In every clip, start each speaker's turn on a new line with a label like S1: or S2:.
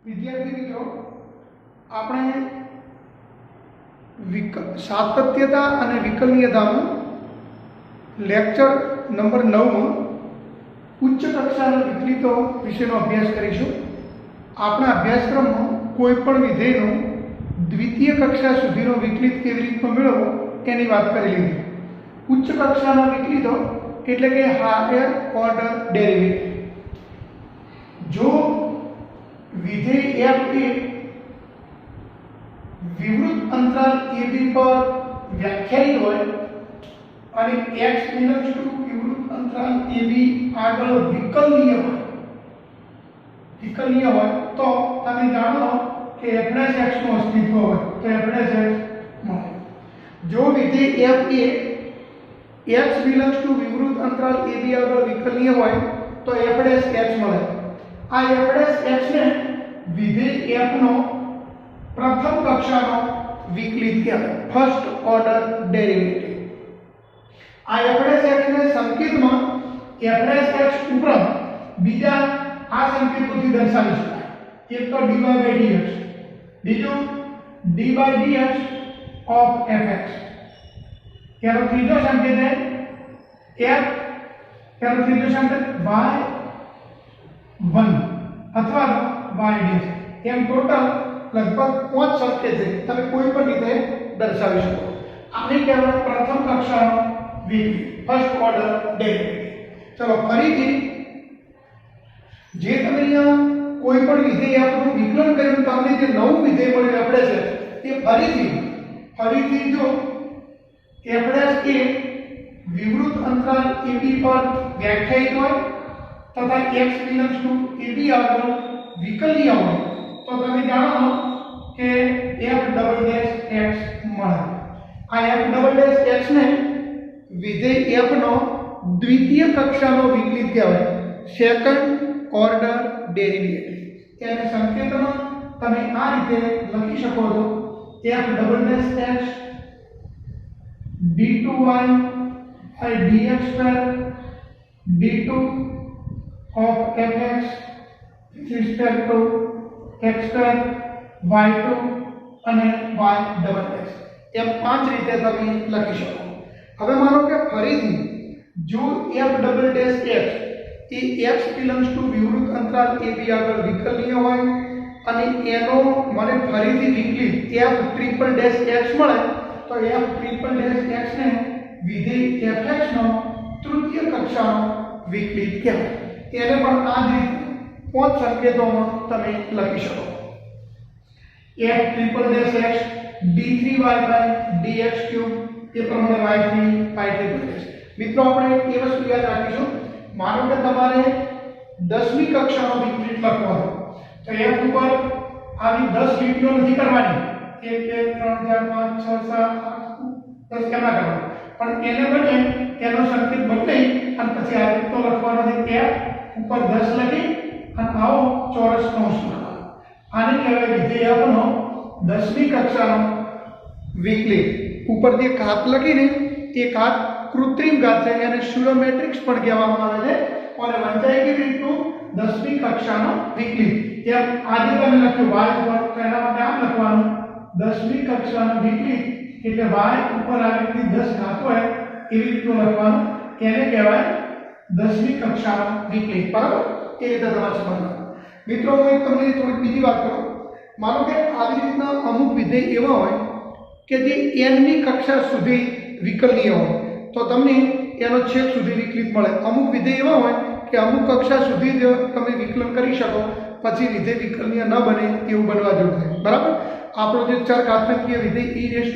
S1: વિદ્યાર્થી મિત્રો, આપણે સાતત્યતા અને વિકલનીયતામાં લેક્ચર નંબર 9 માં ઉચ્ચ કક્ષાના વિકલિતો વિશેનો અભ્યાસ કરીશું. આપણા અભ્યાસક્રમમાં કોઈ પણ વિધેયનો દ્વિતીય કક્ષા સુધીનો વિકલિત કેવી રીતે મેળવવો એની વાત કરેલી છે. ઉચ્ચ કક્ષાના વિકલિતો એટલે કે હાયર ઓર્ડર ડેરિવેટિવ. જો વિધેય f એ વિવૃત અંતરાલ ab પર વ્યાખ્યાયિત હોય અને x બિલોંગ્સ ટુ વિવૃત અંતરાલ ab આગળ વિકલનીય હોય તો તમે જાણો કે f' x નું અસ્તિત્વ હોય તો f' x મળે. જો વિધેય f એ x બિલોંગ્સ ટુ વિવૃત અંતરાલ ab આગળ વિકલનીય હોય તો f' x મળે. આ f' x ને વિધેય f નો પ્રથમ કક્ષાનો વિકલિત કહેવાય, ફર્સ્ટ ઓર્ડર ડેરિવેટિવ. આ f' x ને સંકેતમાં f' x ઉપરાંત બીજા આ સંકેતોથી દર્શાવી શકાય. એક તો dy/dx, બીજું d/dx of fx. તેનો ત્રીજો સંકેત છે f, તેનો ત્રીજો સંકેત y1 અથવા y'. એમ ટોટલ લગભગ 5 સંકેત છે, તમે કોઈ પણ રીતે દર્શાવી શકો. આને કહેવાય પ્રથમ કક્ષાનો વિકલિત, ફર્સ્ટ ઓર્ડર ડેરિવેટિવ. ચલો ફરીથી જે તમે અહીંયા કોઈ પણ વિધેય આપનું વિકલન કર્યું તમને જે નવું વિધેય મળ્યું આપણે છે એ ફરીથી જો f' એ વિવૃત અંતરાલ ab પર વ્યાખ્યાયિત હોય તથા x બિલોંગ્સ ટુ ab આગળ વિકલનીય હોય તો તમે જાણો કે f'(x) મળે. આ f'(x) ને વિધેય f નો દ્વિતીય કક્ષાનો વિકલિત કહેવાય, સેકન્ડ ઓર્ડર ડેરિવેટિવ. એને સંકેતમાં તમે આ રીતે લખી શકો છો f'(x) d2y dx2 d2 of fx with respect to x2 y2 અને y'. એમ 5 રીતે તમે લખી શકો. હવે માનો કે ફરીથી જો f'(x) એ x બિલોંગ્સ ટુ વિવૃત અંતરાલ ab આગળ વિકલનીય હોય અને એનો મને ફરીથી વિકલિત f'(x) મળે તો f'(x) ને વિધેય fx નો તૃતીય કક્ષાનો વિકલિત કહેવાય. એને પણ આ જ રીતે 5 સંકેતોમાં તમે લખી શકો. f'(x) d3y/dx3 એ પ્રમાણે y3 મિત્રો આપણે એ વસ્તુ યાદ રાખીશું. માનો કે તમારે 10મી કક્ષાનો વિકલિત લખવો હોય તો f ઉપર આવી 10 લીટીઓ નથી કરવાની, 1 2 3 4 5 6 7 8 10 કેમ કરવાનું, પણ એને બદલે એનો સંકેત બદલી અને પછી આ રીતનો લખવાનો છે. f ઉપર 10 લખી અને આવો ચોરસ કૌંસ લખવાનો. આને કહેવાય વિધેય f નો 10મી કક્ષાનો વિકલિત. ઉપર જે ઘાત લખીને એ ઘાત કૃત્રિમ ઘાત છે, એને સ્યુડો મેટ્રિક્સ પણ કહેવામાં આવે છે. અને વંચાય કેવી રીતનું 10મી કક્ષાનો વિકલિત. એમ આજે તમે લખ્યું y ઉપર, તો એના માટે આમ લખવાનું 10મી કક્ષાનો વિકલિત એટલે y ઉપર આવી રીતની 10 ઘાત હોય એવી રીતનું લખવાનું. એને કહેવાય 10મી કક્ષાનો વિકલિત. બરાબર? એ રીતે તમારે સમજવાનું. મિત્રો હું તમને થોડી બીજી વાત કરું. માનો કે આવી રીતના અમુક વિધેય એવા હોય કે જે nમી કક્ષા સુધી વિકલનીય હોય તો તમને એનો છેક સુધી વિકલિત મળે. અમુક વિધેય એવા હોય કે અમુક કક્ષા સુધી જ તમે વિકલન કરી શકો, પછી વિધેય વિકલનીય ન બને એવું બનવા જેવું થાય. બરાબર? આપણો જે ચરઘાતાંકીય વિધેય e(x)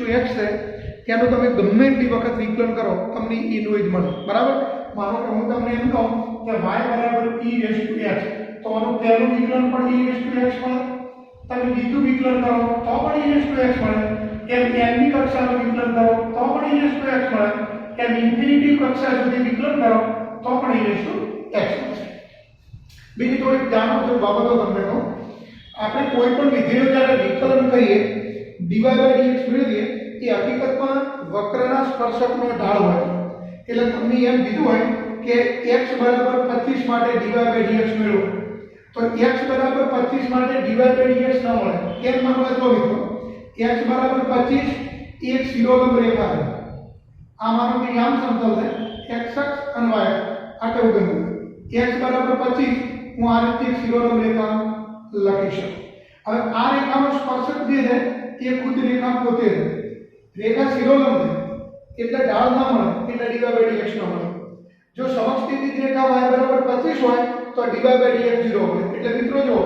S1: છે એનું તમે ગમે એટલી વખત વિકલન કરો તમને e નું જ મળે. બરાબર? માનો કે હું તમને એમ કહું કે y e(x) તો આનું પહેલું વિકલન પણ e(x) મળે, તમે બીજું વિકલન કરો તો પણ e(x) મળે, એમ nમી કક્ષાનું વિકલન કરો તો પણ e(x) મળે, એમ ઇન્ફિનિટી કક્ષા સુધી વિકલન કરો તો પણ e(x) મળે. બીજી થોડીક જાણો છો બાબતો તમને કહું. આપણે કોઈ પણ વિધેય જ્યારે વિકલન કરીએ dy/dx મેળવીએ એ હકીકતમાં વક્રના સ્પર્શકનો ઢાળ હોય. એટલે તમને એમ કીધું હોય કે x = 25 માટે dy/dx મેળવો तो x बराबर 25 માટે dy by dx ન મળે કેમ ન મળે તો મિત્રો x बराबर 25 एक शिरोलंब रेखा है आ मानो कि યામ સમતલ છે x અક્ષ અને y આ કેવું ગયું x बराबर 25 હું આ રીતે એક શિરોલંબ રેખા લખી શકું હવે આ રેખાનો સ્પર્શક જે છે એ ખુદ રેખા પોતે છે રેખા શિરોલંબ છે એટલે ઢાળ ન મળે એટલે dy by dx ન મળે જો સમસ્થિતિ રેખા y બરાબર 25 હોય તો dy by dx 0 હોય એટલે મિત્રો જો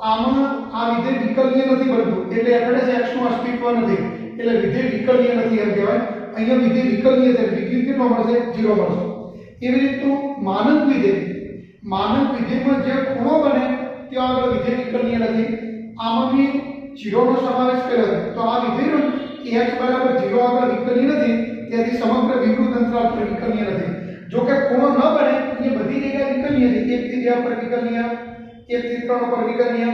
S1: આમાં આ વિધેય વિકલનીય નથી બનતું એટલે આપણે x નું અસ્તિત્વ નથી એટલે વિધેય વિકલનીય નથી એમ કહેવાય અહીંયા વિધેય વિકલનીય છે વિકલિત કેટલો મળશે 0 મળશે એવી રીતનું માનક વિધેયમાં જે ખૂણો બને ત્યાં આગળ વિધેય વિકલનીય નથી આમાં બી 0 નો સમાવેશ કર્યો છે તો આ વિધેયનો x બરાબર 0 આગળ વિકલનીય નથી તેથી સમગ્ર વિવૃત અંતરાલ પર વિકલનીય નથી જો કે ખૂણો ન બને એ બધી જગ્યાએ વિકલનીય છે 1 થી 2 પર વિકલનીય 1 થી 3 પર વિકલનીય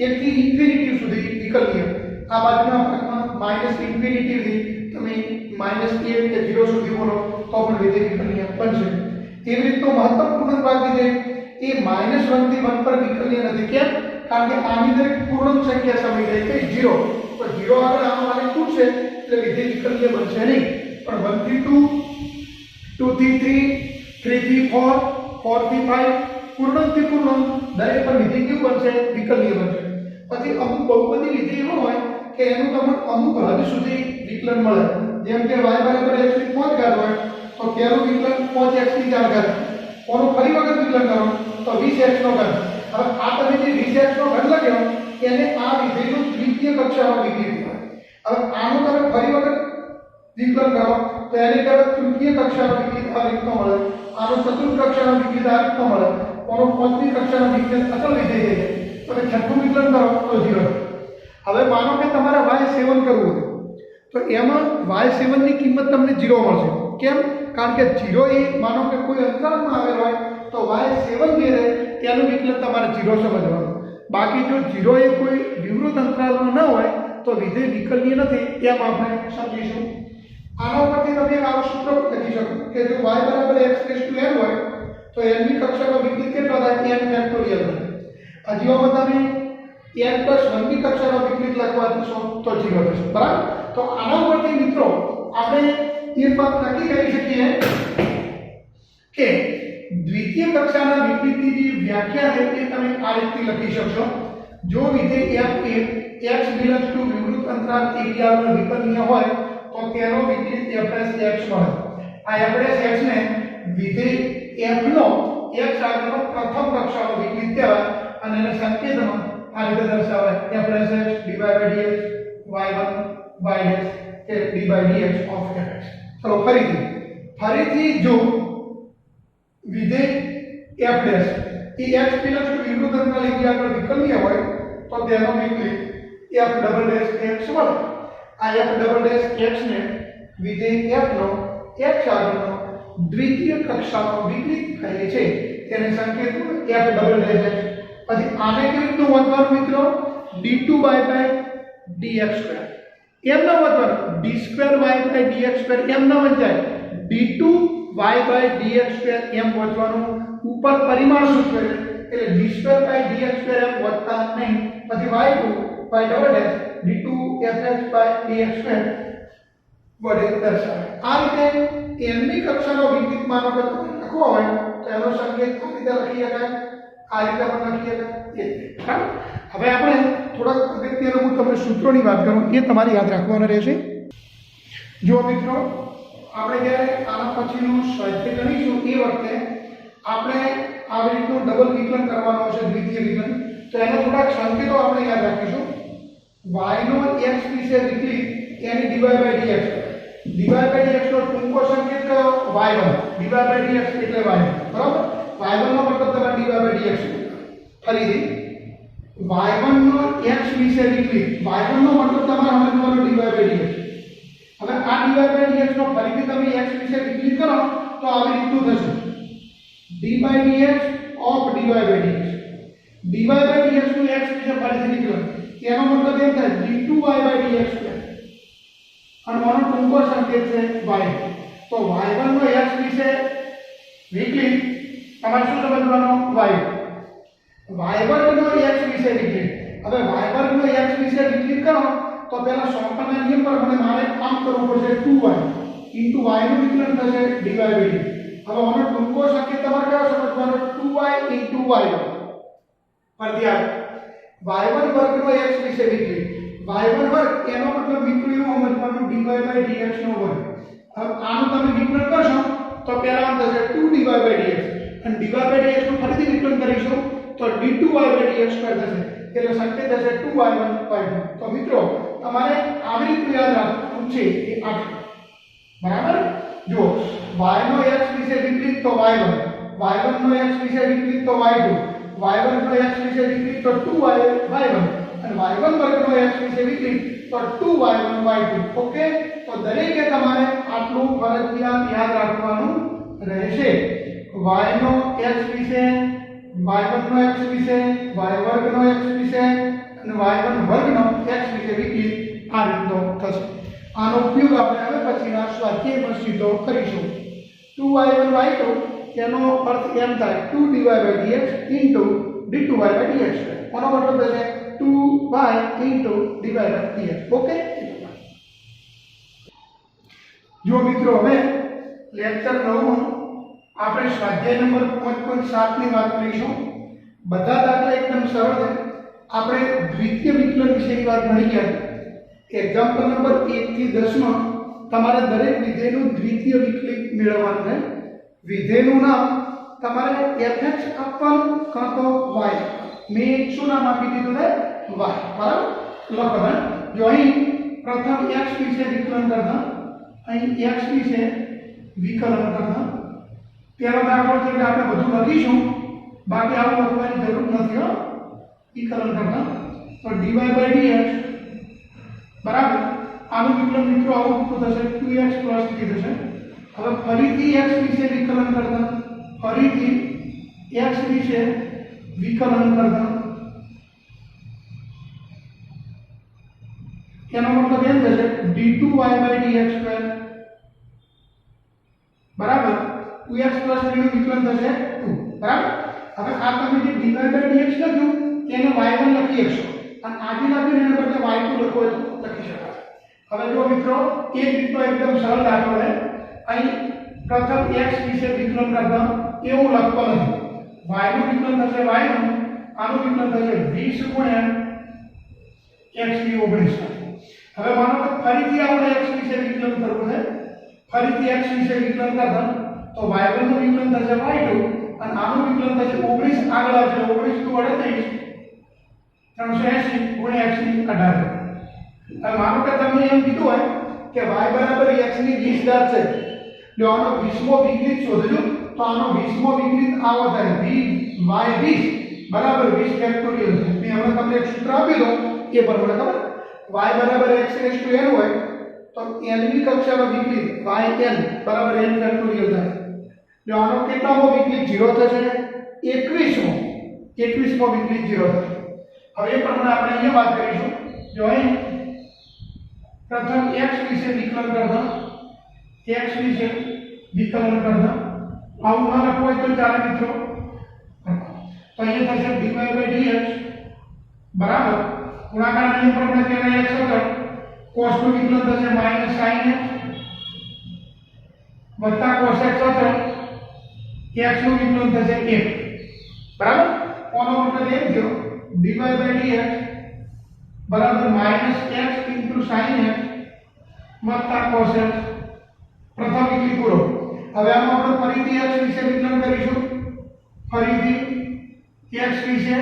S1: 1 થી ઇન્ફિનિટી સુધી વિકલનીય આ બાજુના ભાગમાં માઈનસ ઇન્ફિનિટી થી તમે માઈનસ 1 કે 0 સુધી બોલો તો પણ વિધેય વિકલનીય બનશે એવી રીતનો મહત્વપૂર્ણ ભાગ છે એ -1 થી 1 પર વિકલનીય નથી કેમ કારણ કે આની દરેક પૂર્ણાંક સંખ્યા સામે જાય કે 0 તો 0 આગળ આવવાની ખૂટશે એટલે વિધેય વિકલનીય બનશે નહીં પણ 1 થી 2 2 થી 3 3 થી 4 4 થી 5 પૂર્ણાંકથી પૂર્ણાંક દરેક પર વિધેય કેવું બનશે વિકલનીય બનશે પછી અમુક બહુપદી વિધેય એવો હોય કે એનું તમને અમુક હદ સુધી વિકલન મળે જેમ કે y બરાબર x ની 5 ઘાત હોય તો પહેલું વિકલન 5x ની 4 ઘાત ઓનું ફરી વખત વિકલન કરો તો 20x નો ઘાત હવે આ તમે જે 20x નો ઘાત લખ્યો એને આ વિધેયનું દ્વિતીય કક્ષામાં વિકલિત થાય હવે આનું તમે ફરી વખત વિકલન કરો તો એની કરે તૃતીય કક્ષામાં વિકલિત આ રીતનો મળે આનો ચતુર્થ કક્ષામાં વિકલિત આ રીતનો મળે ઓનો પાંચમી કક્ષામાં વિકલિત અચળ વિધેય છે તમે છઠ્ઠું વિકલન કરો તો 0 હવે માનો કે તમારે y7 કરવું છે તો એમાં y7 ની કિંમત તમને 0 મળશે કેમ કારણ કે 0 એ માનો કે કોઈ અંતરાલમાં આવેલ હોય તો y7 જે છે તેનું વિકલન તમારે 0 સમજવાનું બાકી જો 0 એ કોઈ વિવૃત અંતરાલમાં ન હોય તો વિધેય વિકલનીય નથી એમ આપણે સમજીશું આના પરથી તમે આવું સૂત્ર લખી શકો કે જો y બરાબર x⁴n હોય તો n ની કક્ષામાં વિકલિત કેટલો થાય n ફેક્ટોરિયલ થાય હજીઓમાં તમે n+1 ની કક્ષામાં વિકલિત લખવા જશો તો 0 થશે બરાબર તો આના પરથી મિત્રો આપણે એ વાત નક્કી કરી શકીએ કે દ્વિતીય કક્ષાના વિકલિતની જે વ્યાખ્યા છે તે તમે આ રીતે લખી શકશો જો વિધેય f એ x બિલોંગ્સ ટુ વિવૃત અંતરાલ ab આગળ વિકલનીય હોય તો તેનો વિકલિત f'(x) મળે આ f'(x) ને વિધેય f નો x આગળનો પ્રથમ કક્ષાનો વિકલિત કહેવાય અને એને સંકેતમાં આ રીતે દર્શાવાય f'(x) dy/dx y1 y' કે dy/dx of f(x) ચલો ફરીથી જો વિધેય f' એ x બિલોંગ્સ ટુ વિવૃત અંતરાલ ab આગળ વિકલનીય હોય તો તેનો વિકલિત f'(x) મળે આ f'(x) ને વિધેય f નો x આગળનો દ્વિતીય કક્ષાનો વિકલિત કહે છે તેને સંકેત f'(x) પછી આને કેવી રીતનું વાંચવાનું મિત્રો d2y/dx² એમ ના વાંચવાનું d2y/dx² એમ ના વંચાય d2y/dx² એમ વાંચવાનું ઉપર પરિમાણ સૂચવે એટલે d2/dx² એમ વાંચતા નહીં પછી y2 d2f(x)/dx² વડે દર્શાવે આ રીતે n ની કક્ષાનો વિકલિત માનો કે લખવો હોય તો એનો સંકેત આ રીતે લખી શકાય આ રીતે પણ લખી શકાય હવે આપણે થોડાક અગત્યના હું તમને સૂત્રોની વાત કરું એ તમારે યાદ રાખવાના રહેશે જો મિત્રો આપણે જ્યારે આના પછીનું સ્વાધ્યાય ગણીશું એ વખતે આપણે આવી રીતનું ડબલ વિકલન કરવાનો છે દ્વિતીય વિકલન તો એના થોડાક સંકેતો આપણે યાદ રાખીશું y નો x વિશે વિકલિત એની dy/dx dy/dx નો ટૂંકો સંકેત y1 dy/dx એટલે y બરાબર y1 નો મતલબ તમારે dy/dx ફરીથી y1 નો x વિશે વિકલિત y1 નો મતલબ તમારે સમજવાનો dy/dx હવે આ dy/dx નો ફરીથી તમે x વિશે વિકલિત કરો તો આવી રીતનું થશે d/dx of dy/dx dy/dx નું x વિશે ફરીથી વિકલન એનો મતલબ એમ થાય d2y/dx² અને આનો ટૂંકો સંકેત છે y તો y1 નો x વિશે વિકલિત તમારે શું સમજવાનો y y વર્ગનો x વિશે વિકલિત. હવે y વર્ગનો x વિશે વિકલિત કરો તો પહેલા સોંપણના નિયમ પ્રમાણે મારે આમ કરવું પડશે 2y y નું વિકલન થશે dy by dt. હવે આનો ટૂંકો સંકેત તમારે કયો સમજવાનો 2y y પરથી આવે y1 વર્ગનો x વિશે વિકલિત. y1 વર્ગ એનો મતલબ મિત્રો એવું સમજવાનું dy by dx નો વર્ગ. હવે આનું તમે વિકલન કરશો તો પહેલા આમ થશે 2 dy by dx અને dy by dx નું ફરીથી વિકલન કરીશું તો d2y by dx સ્ક્વેર થશે એટલે સંકેત થશે 2y1 y2. તો મિત્રો તમારે આવી રીતે યાદ રાખવું છે કે આ બરાબર જો y નો x વિશે વિકલિત તો y1 y1 નો x વિશે વિકલિત તો y2 y1 નો x વિશે વિકલિત તો 2y y1 અને y1 વર્ગનો x વિશે વિકલિત તો 2y1 y2. ઓકે તો દરેકે તમારે આટલું ફરજિયાત યાદ રાખવાનું રહેશે. y નો x વિશે y1 નો x વિશે y વર્ગનો x વિશે અને y1 વર્ગનો x વિશે વિકલિત આ રીતનો થશે. આનો ઉપયોગ આપણે હવે પછીના સ્વાધ્યાય પ્રસ્તુતો કરીશું. 2y1 y2 એનો અર્થ એમ થાય 2 dy by dx d2y by dx. આનો મતલબ થશે 2y dy by dx. Okay જો મિત્રો હવે લેક્ચર 9 માં આપણે સ્વાધ્યાય નંબર 5.7 ની વાત કરીશું. બધા દાખલા એકદમ સરળ છે. આપણે દ્વિતીય વિકલન વિશેની વાત ભણી ગયા હતા. એક્ઝામ્પલ નંબર 1 થી 10 માં તમારે દરેક વિધેયનું દ્વિતીય વિકલિત મેળવવાનું છે. વિધેયનું નામ તમારે fx આપવાનું કાં તો y. મેં શું નામ આપી દીધું છે y. બરાબર લખો. જો અહીં પ્રથમ x વિશે વિકલન કરતા અહીં x વિશે વિકલન કરતા પહેલો દાખલો છે એટલે આપણે બધું લખીશું બાકી આવું લખવાની જરૂર નથી. વિકલન કરતા તો dy by dx બરાબર આનું વિકલન મિત્રો આવું થશે 2x 3 થશે. હવે ફરીથી x વિશે વિકલન કરતા ફરીથી x વિશે વિકલન કરતા એનો મતલબ એમ થશે d2y by dx સ્ક્વેર બરાબર 2x 3 નું વિકલન થશે 2 બરાબર. હવે આ તમે જે dy by dx લખ્યું તેને y1 લખી શકશો અને આજે લખ્યું એના બદલે y2 લખો તો લખી શકાય. હવે જો મિત્રો એક રીતનો એકદમ સરળ દાખલો છે. અહીં પ્રથમ x વિશે વિકલન કરતા એવું લખતો નથી. y નું વિકલન થશે y1 આનું વિકલન થશે 20 ગુણ્યા x ની 19. હવે માનો કે ફરીથી આપણે x વિશે વિકલન કરવું છે. ફરીથી x વિશે વિકલન કરતા તો y1 નું વિકલન થશે y2 અને આનું વિકલન થશે 19 આગળ આવશે 19 નું 38 380 ગુણ્યા x ની 18. હવે માનો કે તમને એમ કીધું હોય કે y બરાબર x ની 20 ઘાત છે જો આનો 20મો વિકલિત શોધજો તો આનો 20મો વિકલિત આવો થાય y 20 બરાબર 20 ફેક્ટોરિયલ. મેં હમણાં તમને એક સૂત્ર આપેલું એ પ્રમાણે ખબર y બરાબર x રેઝ ટુ n હોય તો n ની કક્ષાનો વિકલિત yn બરાબર n ફેક્ટોરિયલ થાય. જો આનો કેટલામો વિકલિત 0 થશે 21મો વિકલિત 0 થશે. હવે એ પ્રમાણે આપણે અહીંયા વાત કરીશું. જો અહીં પ્રથમ x વિશે વિકલન કરતા x વિશે વિકલન કરતા આવું ના લખવું હોય તો ચાલે મિત્રો. તો અહીંયા થશે dy by dx બરાબર ગુણાકાર નિયમ પ્રમાણે તેના x અચળ cos નું વિકલન થશે માઈનસ sin x વત્તા cos x અચળ x નું વિકલન થશે 1 બરાબર. કોનો મતલબ એ થયો dy by dx બરાબર માઈનસ x sin x વત્તા cos x. પ્રથમ વિકલિત પૂરો. હવે આમાં આપણે ફરીથી x વિશે વિકલન કરીશું. ફરીથી x વિશે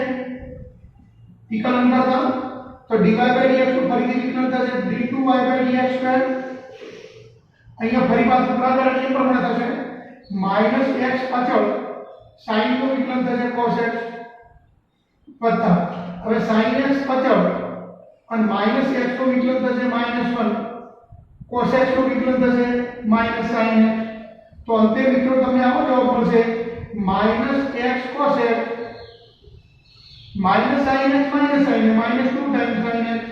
S1: વિકલન કરતા તો dy by dx નું ફરીથી વિકલન થશે d2y by dx સ્ક્વેર. અહીંયા ફરી પાછું ગુણાકાર નિયમ પ્રમાણે થશે માઈનસ x અચળ sin નું વિકલન થશે cos x વત્તા હવે sin x અચળ અને માઈનસ x નું વિકલન થશે -1 cos x નું વિકલન થશે -sin x. તો અંતે મિત્રો તમને આવો જવાબ મળશે -x cos x -sin x -2 times sin x.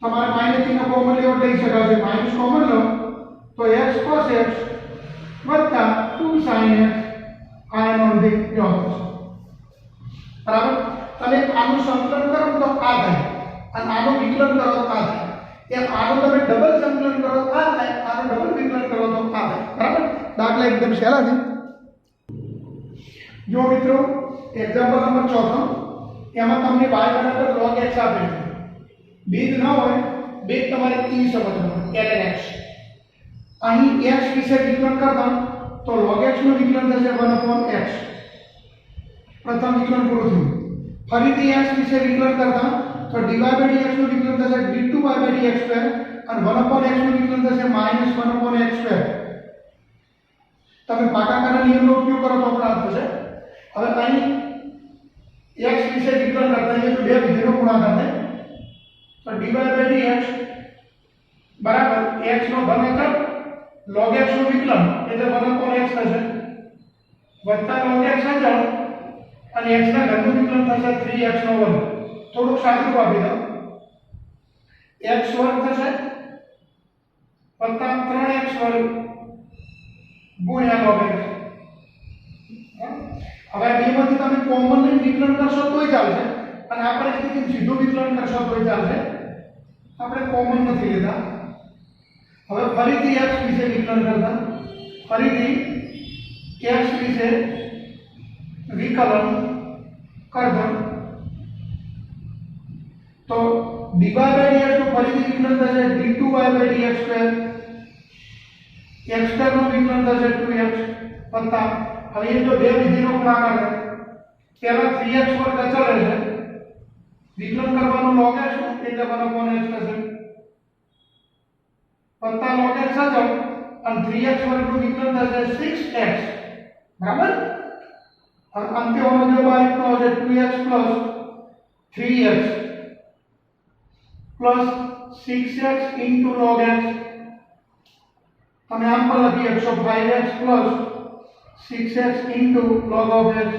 S1: તમારે માઈનસ ચિહ્ન કોમન લેવો લઈ શકાશે. માઈનસ કોમન લો તો x cos x વત્તા 2 sin x આ એનો અંતિમ જવાબ થશે. બરાબર તમે આનું સંકલન કરો તો આ થાય અને આનું વિકલન કરો તો આ થાય એમ આનું તમે ડબલ સંકલન કરો તો આ થાય આનું ડબલ વિકલન કરો તો આ થાય બરાબર દાખલા એકદમ સહેલા છે જો મિત્રો એક્ઝામ્પલ નંબર 4 એમાં તમને y બરાબર log x આપેલ છે બીજ ન હોય બીજ તમારે ઈ સમજવાનું ln x અહીં x વિશે વિકલન કરતા તો log x નું વિકલન થશે 1/x પ્રથમ વિકલન પૂરું થયું ફરીથી x વિશે વિકલન કરતા તો dy/dx નું વિકલન થશે d2y/dx2 અને 1/x નું વિકલન થશે -1/x2 તમે ભાગાકારના નિયમનો ઉપયોગ કરો તો પણ આ થશે હવે અહીં x વિશે વિકલન કરતા है तो બે વિધેયનો ગુણાકાર થાય તો dy/dx બરાબર x નો ઘન log x નું વિકલન એટલે 1/x થશે વત્તા log x અચળ અને x ના ઘનનું વિકલન થશે 3x નો વર્ગ થોડુંક સાદું આપી દો x વર્ગ થશે વત્તા 3x વર્ગ ગુણ્યા log x હવે બેમાંથી તમે કોમન લઈને વિકલન કરશો તોય ચાલશે અને આ પરિસ્થિતિમાં સીધું વિકલન કરશો તોય ચાલશે આપણે કોમન નથી લેતા હવે ફરીથી x વિશે વિકલન કરતા ફરીથી x વિશે વિકલન કરતા તો dy/dx નું ફરીથી વિકલન થશે d2y/dx2 x2 નું વિકલન થશે 2x વત્તા હવે ये जो બે વિધિનો ગુણાકાર છે પહેલા 3x વર્ગ અચળ રહેશે વિકલન કરવાનું log x એટલે 1/x થશે વત્તા log x અચળ અને 3x વર્ગનું વિકલન થશે 6x બરાબર અને અંતે હોનો જો બારીક નો હશે 2x 3x 6x log x તમે આમ પણ લખી શકશો 5x 6x log of x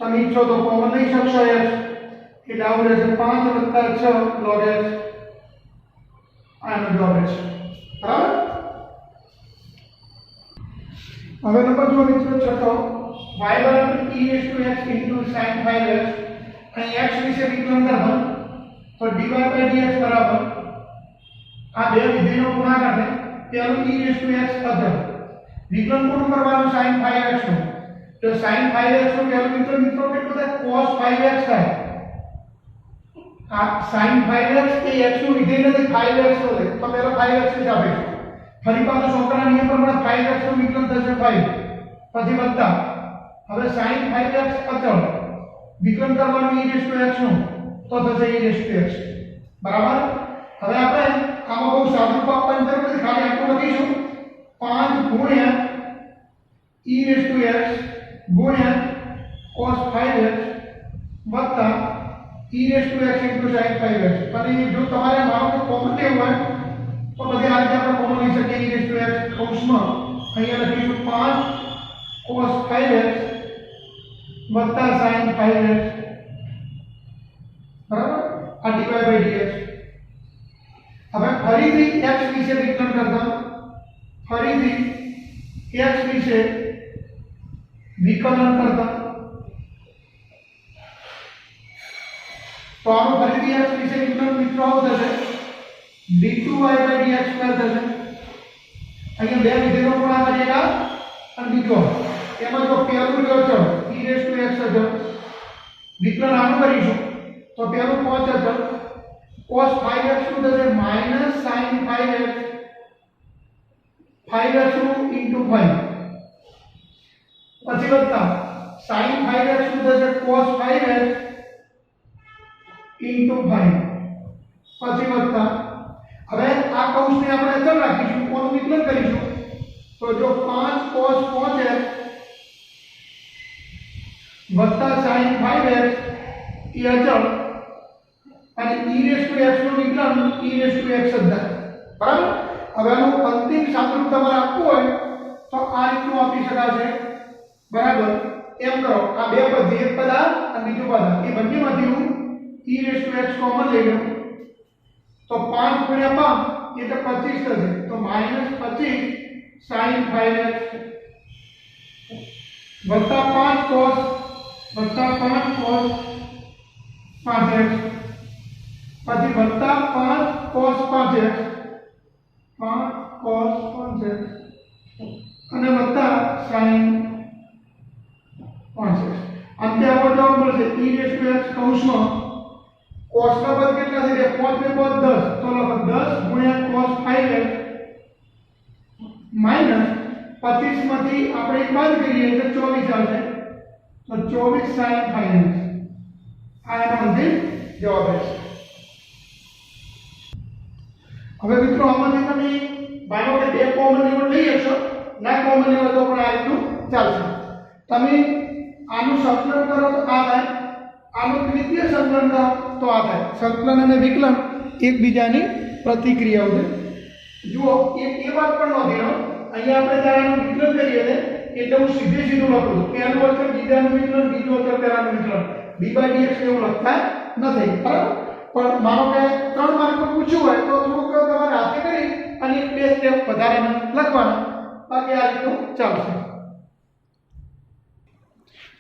S1: તમે ઈચ્છો તો કોમન લઈ શકશો x એટલે આવું રહેશે 5 + 6 log x આનો જવાબ છે બરાબર હવે નંબર જો મિત્રો છઠ્ઠો y બરાબર e⁻x sin 5x અને x વિશે વિકલન કરતા તો dy/dx બરાબર આ બે વિધેયનો ગુણાકાર છે પહેલું e⁻x અચળ વિકલન કોણ કરવાનું sin 5x નું તો sin 5x નું પહેલું વિકલન મિત્રો કેટલું થાય cos 5x થાય આ sin 5x એ x નું વિધેય નથી 5x નું છે તો પહેલા 5x જ આપીશું ફરી પાછું સંકલન નિયમ પ્રમાણે 5x નું વિકલન થશે 5 પછી વત્તા હવે sin 5x અચળ વિકલન કરવાનું e⁻x નું તો થશે e⁻x બરાબર હવે આપણે આમાં બહુ સાદું આપવાની જરૂર નથી ખાલી આટલું લખીશું 5 ગુણ્યા e⁻x ગુણ્યા cos 5x વત્તા e⁻x sin 5x અને જો તમારે માનો કે કોમન લેવું હોય તો બધી આ રીતે આપણે કોમન લઈ શકીએ e⁻x કૌંસમાં અહીંયા લખીશું 5 cos 5x વત્તા sin 5x બરાબર આ dy/dx હવે ફરીથી x વિશે વિકલન કરતા ફરીથી x વિશે વિકલન કરતા તો આનું ફરીથી x વિશે વિકલન મિત્રો આવું થશે d2y/dx2 થશે અહીંયા બે વિધેયનો ગુણાકાર એક આ અને બીજો એમાં જો પહેલું લ્યો છો e⁻x અચળ વિકલન આનું કરીશું તો પહેલું 5 અચળ cos 5x નું થશે -sin 5x 5x નું into 5 પછી વત્તા sin 5x નું થશે cos 5x into 5 પછી વત્તા હવે આ કૌંસને આપણે અચળ રાખીશું કોનું વિકલન કરીશું તો જો 5 cos 5x વત્તા sin 5x એ અચળ અને e⁻x નું વિકલન e⁻x જ થાય બરાબર હવે આનું અંતિમ સાદુરૂપ તમારે આપવું હોય તો આ રીતનું આપી શકાશે બરાબર એમ કરો આ બે પદ એક પદ અને બીજું પદ એ બંનેમાંથી હું e⁻x કોમન લઈ લઉં તો 5 ગુણ્યા 5 એટલે 25 થશે તો -25 sin 5x વત્તા 5 cos વત્તા 5 cos 5x પછી વત્તા 5 cos 5x 5 cos 5x અને વત્તા sin 5x અંતે આપણો જવાબ મળશે e⁻x કૌંસમાં cos ના પદ કેટલા થઈ ગયા 5 ને પદ 10 તો લખો 10 ગુણ્યા cos 5x માઈનસ 25 માંથી આપણે એક બાદ કરીએ એટલે 24 આવશે તો 24 sin 5x આ એનો અંતિમ જવાબ છે। હવે મિત્રો આમાંથી તમે માનો કે બે કોમન નિવડ લઈ શકશો ના કોમન નિવડ તો પણ આ રીતનું ચાલશે। તમે આનું સંકલન કરો તો આ થાય આનું દ્વિતીય સંકલન કરો તો આ થાય। સંકલન અને વિકલન એકબીજાની પ્રતિક્રિયાઓ છે। જુઓ એક એ વાત પણ નોંધી લો અહીંયા આપણે જ્યારે આનું વિકલન કરીએ છીએ એટલે હું સીધે સીધું લખું છું પહેલું અક્ષર બીજાનું વિકલન બીજું અક્ષર પહેલાનું વિકલન d/dx એવું લખતા નથી બરાબર। પણ માનો કે 3 માર્કનું પૂછ્યું હોય તો થોડુંક તમારે હાથે કરી અને એક બે સ્ટેપ વધારે લખવાના બાકી આ રીતનું ચાલશે।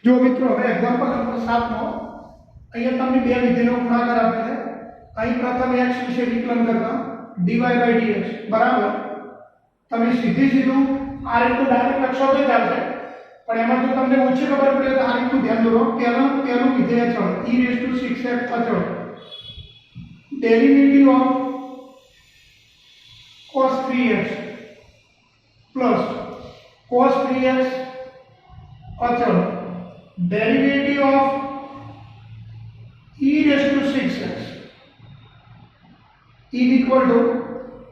S1: જો મિત્રો હવે એક્ઝામ્પલ નંબર 7 નો અહીંયા તમને બે વિધેયનો ગુણાકાર આપે છે। અહીં પ્રથમ x વિશે વિકલન કરતા dy/dx બરાબર તમે સીધું આ રીતનું ડાયરેક્ટ લખશો તો ચાલશે પણ એમાં જો તમને ઓછી ખબર પડે તો આ રીતનું ધ્યાન દોરો પહેલું વિધેય અચળ e⁻6x અચળ derivative of cos 3x plus cos 3x अचल derivative of e⁻6x is equal to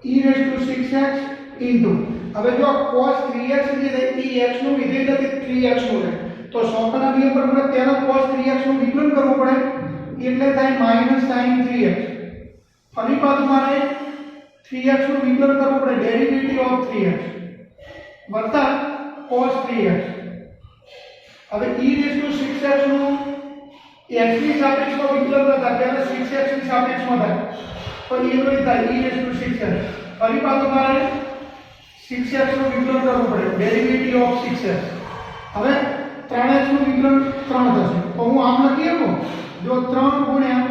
S1: e⁻6x into હવે જો cos 3x જે છે એ x નું વિધેય નથી 3x નું છે તો સૌના નિયમ પ્રમાણે તેનો cos 3x નું વિકલન કરવું પડે એટલે થાય -sin 3x ફરી પાછું મારે 3x નું વિકલન કરવું પડે ડેરિવેટિવ ઓફ 3x વત્તા cos 3x હવે e⁻6x નું x ની સાપેક્ષમાં વિકલન કરતા ત્યારે 6x ની સાપેક્ષમાં થાય તો એ રીતે થાય e⁻6x ફરી પાછું મારે 6x નું વિકલન કરવું પડે ડેરિવેટિવ ઓફ 6x હવે 3x નું વિકલન 3 થશે તો હું આમ લખી શકું જો 3 ગુણ્યા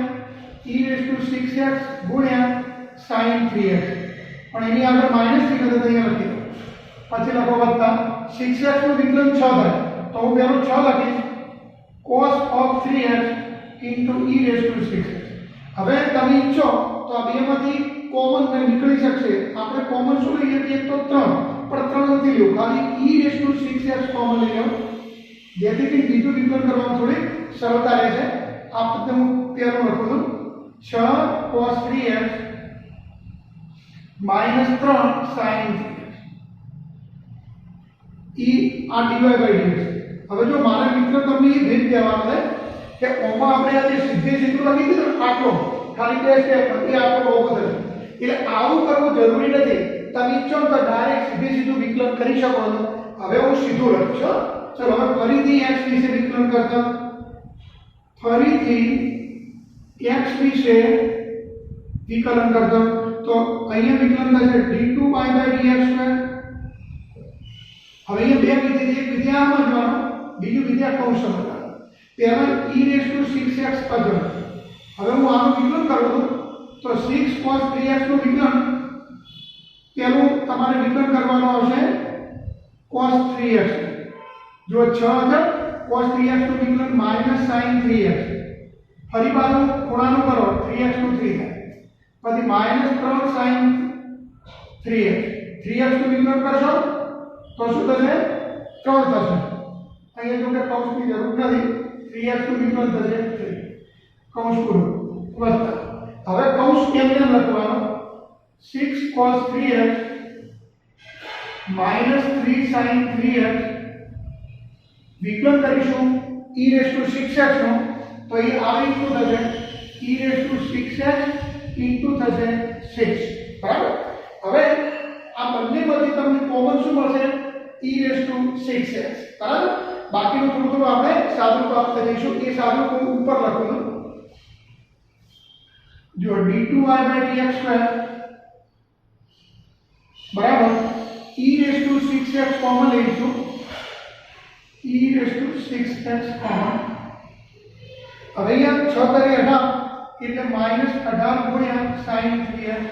S1: e⁻6x ગુણ્યા sin 3x પણ એની આગળ માઈનસ થઈ ગયો તો અહીંયા લખી દો પછી લખો વત્તા 6x નું વિકલન 6 થાય તો હું પહેલું 6 લખીશ cos of 3x into e⁻6x હવે તમે ઈચ્છો તો આ બેમાંથી કોમન નીકળી શકશે આપણે કોમન શું લઈએ એક તો 3 પણ 3 નથી લેવું ખાલી e⁻6x કોમન લઈ લો જેથી કે બીજું વિકલન કરવામાં થોડી સરળતા રહેશે આ પદ્ધતિ હું પહેલું લખું છું 6 cos 3x -3 sin 3x e આ dy/dx હવે જો મારે મિત્રો તમને એ ભેદ કહેવાનો છે કે ઓમાં આપણે આ જે સીધું લખી દીધું આટલો ખાલી બે સ્ટેપ એ આપણો ઓગો થશે એટલે આવું કરવું જરૂરી નથી તમે ઈચ્છો તો ડાયરેક્ટ સીધું વિકલન કરી શકો છો હવે હું સીધું લખું ચલો હવે ફરીથી x વિશે વિકલન કરતા ફરીથી x વિશે વિકલન કરતા તો અહીંયા વિકલન થશે d2y/dx2 હવે અહીંયા બે વિધેય એક વિધેય આમ સમજવાનું બીજું વિધેય કૌંસમાં સમજવાનું પહેલા e⁻6x અચળ હવે હું આનું વિકલન કરું તો 6 cos 3x નું વિકલન પહેલું તમારે વિકલન કરવાનું આવશે cos 3x જો 6 અચળ cos 3x નું વિકલન -sin 3x ફરી પાછું ખૂણાનું કરો 3x નું 3 થાય પછી -3 sin 3x 3x નું વિકલન કરશો તો શું થશે 3 થશે અહીંયા જો કે કૌંસની જરૂર નથી 3x નું વિકલન થશે 3 કૌંસ પૂરું વત્તા હવે કૌંસ કેમ લખવાનો 6 cos 3x -3 sin 3x વિકલન કરીશું e⁻6x નો તો એ આવી રીતનું થશે e⁻6x into થશે 6 બરાબર હવે આ બંનેમાંથી તમને કોમન શું મળશે e⁻6x બરાબર બાકીનું થોડું આપણે સાદું પ્રાપ્ત કરીશું એ સાદું હું ઉપર લખું છું जो d2y/dx2 बराबर e⁻6x कॉमन लेશું e⁻6x कॉमन હવે અહીંયા 6 તરી 18 એટલે -18 ગુણ્યા sin 3x.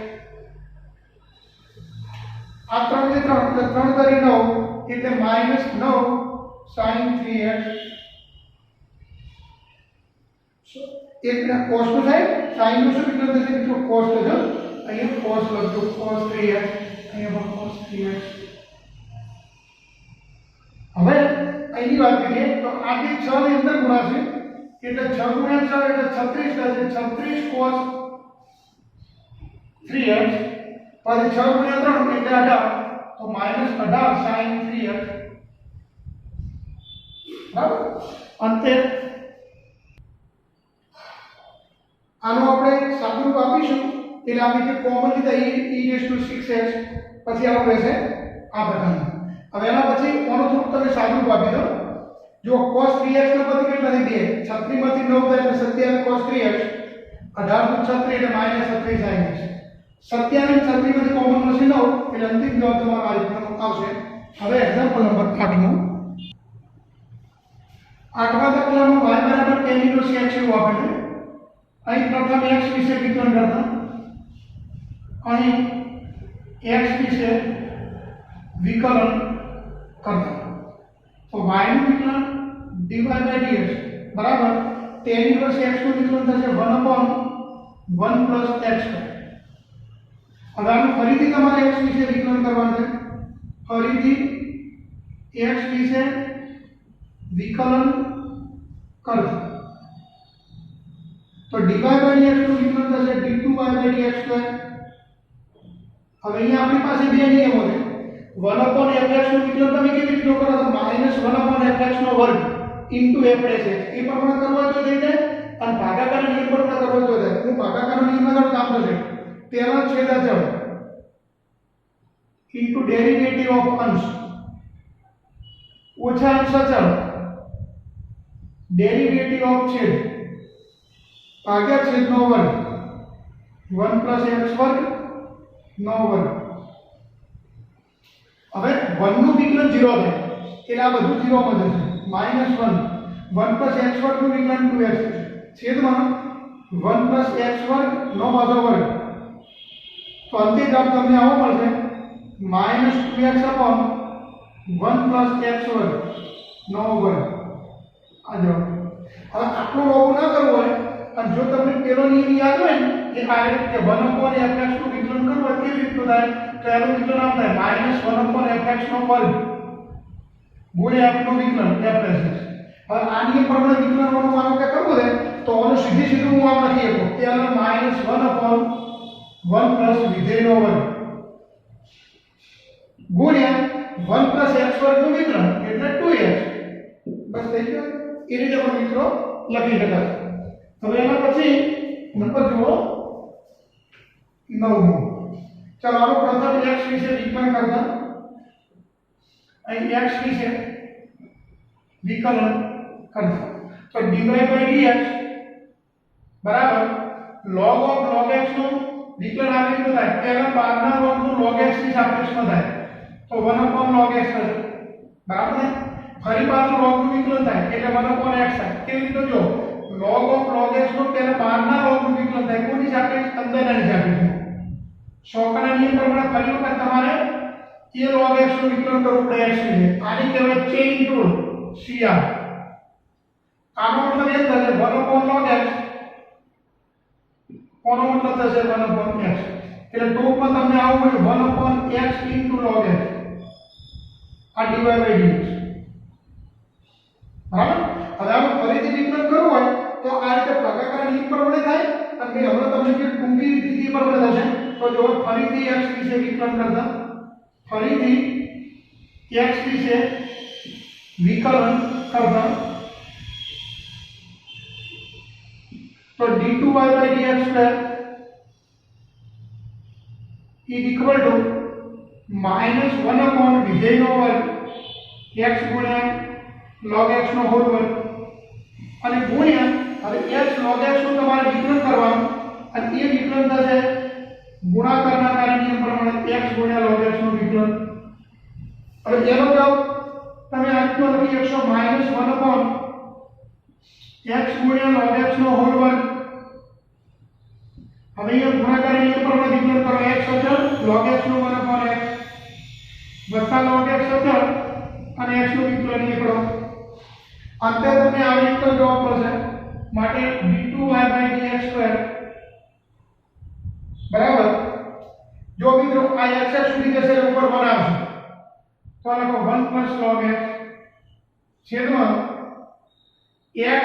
S1: આ 3 ને 3 એટલે 3 તરી 9 એટલે -9 sin 3x. એક ના cos નું થાય, sin નું શું વિકલન થશે મિત્રો? cos થશે. અહીંયા cos લખજો, cos 3x, અહીંયા પણ cos 3x. હવે અહીંની વાત કરીએ તો આ જે 6 ની અંદર ગુણાશે એટલે 6 ગુણ્યા 6 એટલે 36 થશે. 36 cos 3x પછી 6 ગુણ્યા 3 એટલે 18 તો -18 sin 3x. બરાબર. અંતે આનો આપણે સાદુરૂપ આપીશું એટલે આપણે જે કોમન લીધા e6x પછી આવું રહેશે આ પ્રકારનું. હવે એના પછી કોનો થોડુંક તમે સાદુરૂપ આપી દો. જો cos 3x નો પદ કેટલા થઈ ગયે? 36 માંથી 9 થાય એટલે 27 cos 3x, 18 * 36 એટલે -36 sin x. 27 36 માંથી કોમન મળશે 9 એટલે અંતિમ જવાબ તમારો આ રીતનો આવશે. હવે એક્ઝામ્પલ નંબર 8 નો 8મા દાખલામાં y = tan inverse x એવું આપેલું. અહીં પ્રથમ x વિશે વિકલન કરતા, અહીં x વિશે વિકલન કરતા. તો y નું વિકલન dy/dx બરાબર tan inverse x નું વિકલન થશે 1/1 + x². હવે આનું ફરીથી તમારે x વિશે વિકલન કરવાનું છે. ફરીથી x વિશે વિકલન કરતા તો dy/dx નું વિકલન થશે d2y/dx². હવે અહીંયા આપણી પાસે બે નિયમો છે. 1/fx નું વિકલન તમે કેવી રીતે કરો? તો -1/fx નો વર્ગ * f છે. એ પ્રમાણે કરવા તો થઈ જાય અને ભાગાકારના નિયમ પ્રમાણે કરવા તો થાય. હું ભાગાકારના નિયમ આગળ કામ થશે. પહેલા છેદાચળ * ડેરિવેટિવ ઓફ અંશ ઓછા અંશાચળ ડેરિવેટિવ ઓફ છેદ ભાગ્યા છેદનો વર્ગ 1 + x² નો વર્ગ. હવે 1 નું વિકલન 0 થાય એટલે આ બધું 0 માં જશે. -1 1 + x² નું વિકલન 2x છેદમાં 1 + x² નો પાછો વર્ગ. તો અંતે જવાબ તમને આવો મળશે -2x/1 + x² નો વર્ગ. આ જવાબ. હવે આટલું લોગો ના કરવું હોય અને જો તમને પેલો નિયમ યાદ હોય ને કે આ રીતે 1/fx નું વિકલન કરવું હોય કેવી રીતે થાય તો એનું વિકલન આમ થાય -1/fx નો વર્ગ ગુણ્યા f નું વિકલન f+. હવે આ નિયમ પ્રમાણે વિકલનવાનું માનો કે કરવું છે તો આનું સીધું હું આમ લખી શકું કે આનો -1/1 + વિધેયનો વર્ગ ગુણ્યા 1 + x² નું વિકલન એટલે 2x. બસ થઈ ગયું. એ રીતે પણ મિત્રો લખી શકાય. હવે એના પછી નંબર જુઓ 9મો. ચાલો આનો પ્રથમ x વિશે વિકલન કરતા અહીં x વિશે વિકલન કરતા તો dy/dx બરાબર log x નું વિકલન આવી રીતે થાય. પહેલા 12 ના log નું log x ની સાપેક્ષમાં થાય તો 1/log x થશે. બરાબર ને? ફરી પાછું log નું વિકલન થાય એટલે 1/x થાય. કેવી રીતે જો log x નું પહેલા 12 ના log નું વિકલન થાય કોની સાપેક્ષ? અંદરના સાપેક્ષમાં. શોકના નિયમ પ્રમાણે ફરી વખત તમારે એ log x નું વિકલન કરવું પડે x વિશે. આની કહેવાય ચેઇન રૂલ CR. આનો મતલબ એ થશે 1/log x કોનો મતલબ થશે 1/x એટલે ટોપમાં તમને આવું મળ્યું 1/x * log x આ dy/dx. બરાબર. હવે આનું ફરીથી વિકલન કરવું હોય તો આ રીતે ભાગાકારના નિયમ પ્રમાણે થાય અને મેં હમણાં તમને જે ટૂંકી રીત પ્રમાણે થશે. તો જો ફરીથી x વિશે વિકલન કરતા ફરીથી x વિશે વિકલન કરતા તો d2y/dx² = -1/ વિધેયનો વર્ગ x ગુણ્યા log x નો હોલ વર્ગ અને ગુણ્યા હવે x log x નું તમારે વિકલન કરવાનું અને એ વિકલન થશે ગુણાકારના કાર્ય નિયમ પ્રમાણે x ગુણ્યા log x નું વિકલન. હવે એનો જવાબ તમે આ રીતે લખી શકશો -1/x x ગુણ્યા log x નો હોલ વર્ગ. હવે અહીંયા ગુણાકાર એ પ્રમાણે વિકલન કરો x અચળ log x નો 1/x વત્તા log x અચળ અને x નું વિકલન એ કરો. અંતે તમને આવી રીતે જવાબ મળશે. માટે d2y/dx2 બરાબર. જો મિત્રો આ x સુધી જશે એટલે ઉપર 1 આવશે તો લખો 1 + log x છેદમાં x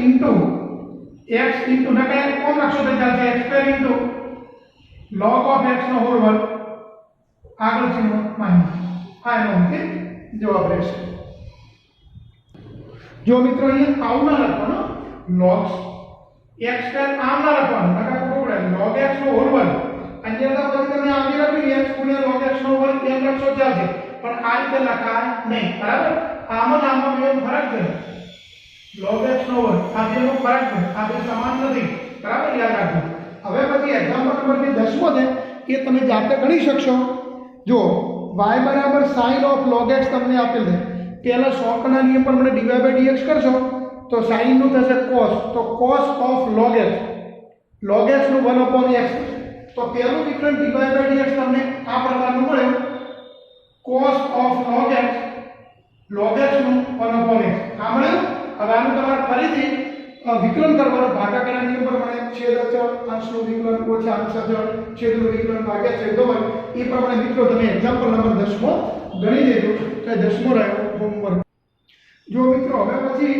S1: into નકર કોણ લખશો તો ચાલશે x2 into log of x નો હોલ વર્ગ આગળ ચિહ્ન માઇનસ. આ એનો અંતિમ જવાબ રહેશે. જો મિત્રો અહીંયા આવું ના લખવાનું log x2 આમ ના લખવાનું નકર કોડે log x નો હોલ વર્ગ. અહીંયા તો પછી તમે આમ લખ્યું x ગુણ્યા log x નો વર્ગ એમ લખશો ચાલશે પણ આ રીતે લખાય નહીં. બરાબર. આમાં આમાં બેનો ફરક છે. log x નો વર્ગ આ બેનો ફરક છે. આ બે સમાન નથી. બરાબર યાદ રાખજો. હવે પછી એક્ઝામ્પલ નંબર 10મો છે એ તમે જાતે ગણી શકશો. જો y બરાબર sin of log x તમને આપેલ છે. પહેલા શોકના નિયમ પ્રમાણે dy/dx કરશો તો sin નું થશે cos. તો cos of log x નું 1/x તો પહેલું વિકલન dy/dx તમને આ પ્રકારનું મળ્યું cos of log x નું 1/x. આ મળ્યું. હવે આનું તમારે ફરીથી વિકલન કરવાનું ભાગાકારના નિયમ પ્રમાણે છેદ અચળ અંશનું વિકલન ઓછા અંશ અચળ છેદનું વિકલન ભાગ્યા છેદનો વર્ગ એ પ્રમાણે મિત્રો તમે એક્ઝામ્પલ નંબર 10મો ગણી લેજો. તો 10મો રહ્યો હોમવર્ક. જો મિત્રો હવે પછી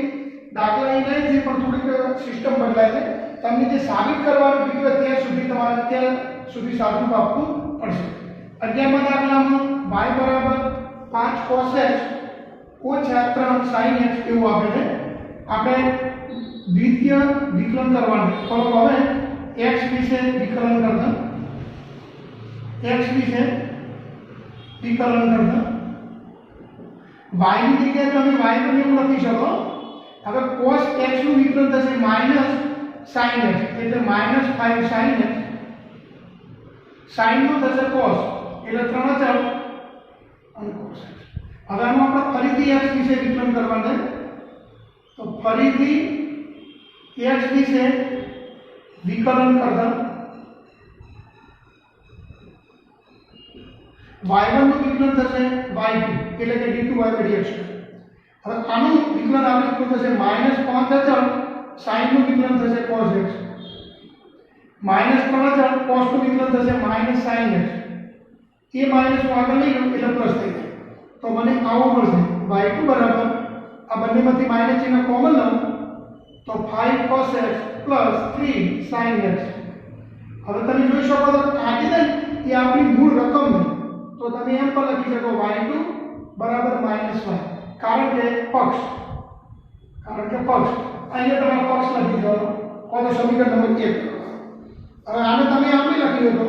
S1: દાખલા એ નહીં છે પણ થોડીક સિસ્ટમ બદલાય છે. તમને જે સાબિત કરવાનું કીધું ત્યાં સુધી તમારે ત્યાં સુધી સાચું આપવું પડશે. 11મા દાખલામાં y બરાબર 5 cos x ઓછા 3 sin x એવું આપે છે. આપણે દ્વિતીય વિકલન કરવાનું. તો હવે x વિશે વિકલન કરતા y ની જગ્યાએ તમે y પણ એવું લખી શકો. હવે cos x નું વિકલન થશે માઈનસ sin x એટલે -5 sin x sin નું થશે cos એટલે 3 અચળ અને cos x. હવે આનું આપણે ફરીથી x વિશે વિકલન કરવાનું. તો ફરીથી x વિશે વિકલન કરતા y1 નું વિકલન થશે y2 એટલે કે d2y/dx. હવે આનું વિકલન આપણે શું થશે -5 અચળ sin નું વિકલન થશે cos x -3 અચળ cos નું વિકલન થશે -sin x. એ માઈનસ હું આગળ લઈ લઉં એટલે પ્લસ થઈ જાય. તો મને આવું મળશે y2 બરાબર આ બંનેમાંથી માઈનસ ચિહ્ન કોમન લઉં તો 5 cos x 3 sin x. હવે તમે જોઈ શકો તો આ જે એ આપણી મૂળ રકમ છે. તો તમે એમ પણ લખી શકો y2 બરાબર -y કારણ કે પક્ષ અહીંયા તમારે પક્ષ લખી દેવાનો. કોનો સમીકરણ નંબર 1. હવે આને તમે આમ બી લખી દો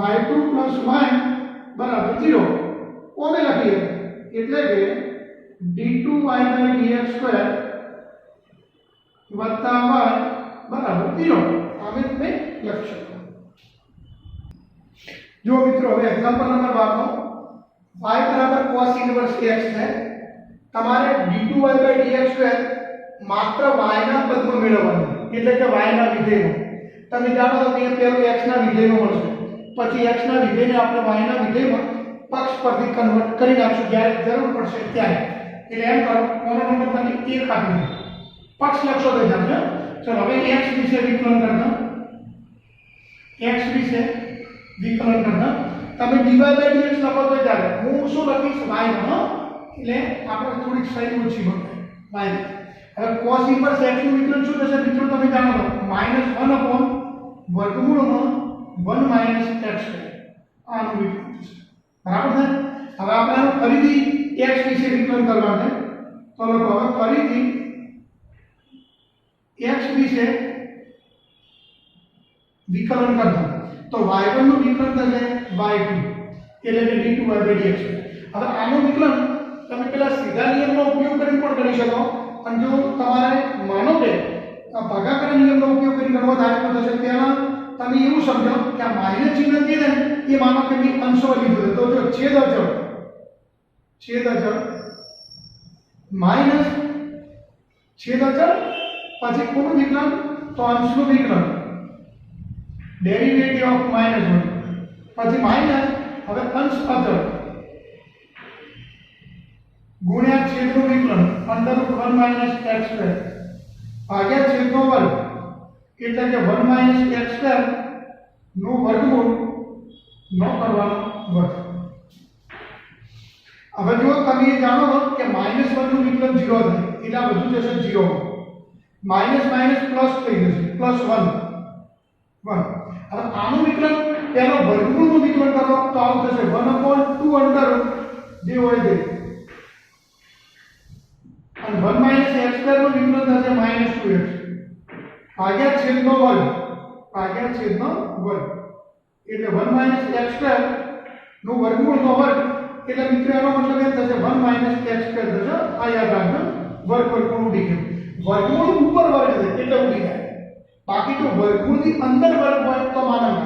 S1: y2 + y બરાબર 0 ઓમે લખી દો એટલે કે d2y/dx2 વત્તા y બરાબર 0 આમે તમે લખી શકો. જો મિત્રો હવે એક્ઝામ્પલ નંબર 12 y બરાબર cos ઇન્વર્સ x છે. તમારે d2y/dx2 માત્ર y ના પદમાં મેળવવાનું એટલે કે y ના વિધેયમાં. તમે જાણો છો કે પહેલું x ના વિધેયમાં મળશે પછી x ના વિધેયને આપણે y ના વિધેયમાં પક્ષ પરથી કન્વર્ટ કરી નાખશું જ્યારે જરૂર પડશે ત્યારે. એટલે એમ કરો કોનો નંબર તમે 1 આપી દો પક્ષ લખશો તો ચાલશે. ચલો હવે x વિશે વિકલન કરતા તમે dy/dx લખો તો ચાલે. હું શું લખીશ y માં એટલે આપણે થોડીક શૈલી ઓછી બને y. હવે cos ઇન્વર્સ x નું વિકલન શું થશે મિત્રો તમે જાણો છો -1/√1 - x2 આનું વિકલન થશે. બરાબર છે. હવે આપણે આનું ફરીથી x વિશે વિકલન કરવાનું છે. તો લખો હવે ફરીથી x વિશે વિકલન કરતા તો y1 નું વિકલન થશે y2 એટલે કે d2y/dx. હવે આનું વિકલન તમે પેલા સીધા નિયમનો ઉપયોગ કરીને પણ કરી શકો અને જો તમારે માનો કે આ ભાગાકાર નિયમનો ઉપયોગ કરીને ગણવા થાય તો થશે ત્યાં તમે એવું સમજો કે આ માઈનસ ચિહ્ન છે ને એ માનો કે મેં અંશો લીધું તો જો છેદ અચળ માઇનસ છેદ અચળ પછી કોનું વિકલન તો અંશનું વિકલન ડેરિવેટિવ ઓફ -1 પછી માઇનસ હવે અંશ અચળ ગુણ્યા છેદનું વિકલન √1 - x² ભાગ્યા છેદનો વર્ગ એટલે કે 1 - x² નું વર્ગમૂળ નો કરવાનો વર્ગ। હવે જો તમે એ જાણો છો કે -1 નું વિકલન 0 થાય એટલે આ બધું જશે 0 માઇનસ માઇનસ પ્લસ થઈ જશે +1 1। હવે આનું વિકલન તેનો વર્ગમૂળનું વિકલન કરો તો આવું થશે 1/2 અંડર જે હોય તે અને 1 - x² નું વિકલન થશે -2x ભાગ્યા છેદનો વર્ગ એટલે 1 - x² નું વર્ગમૂળનો વર્ગ એટલે મિત્રો એનો મતલબ એમ થશે 1 - x² થશે આ યાદ રાખજો વર્ગમૂળ ઉડી ગયું વર્ગમૂળ ઉપર વર્ગ છે એટલે ઉડી જાય બાકી જો વર્ગમૂળની અંદર વર્ગ હોય તો માનવ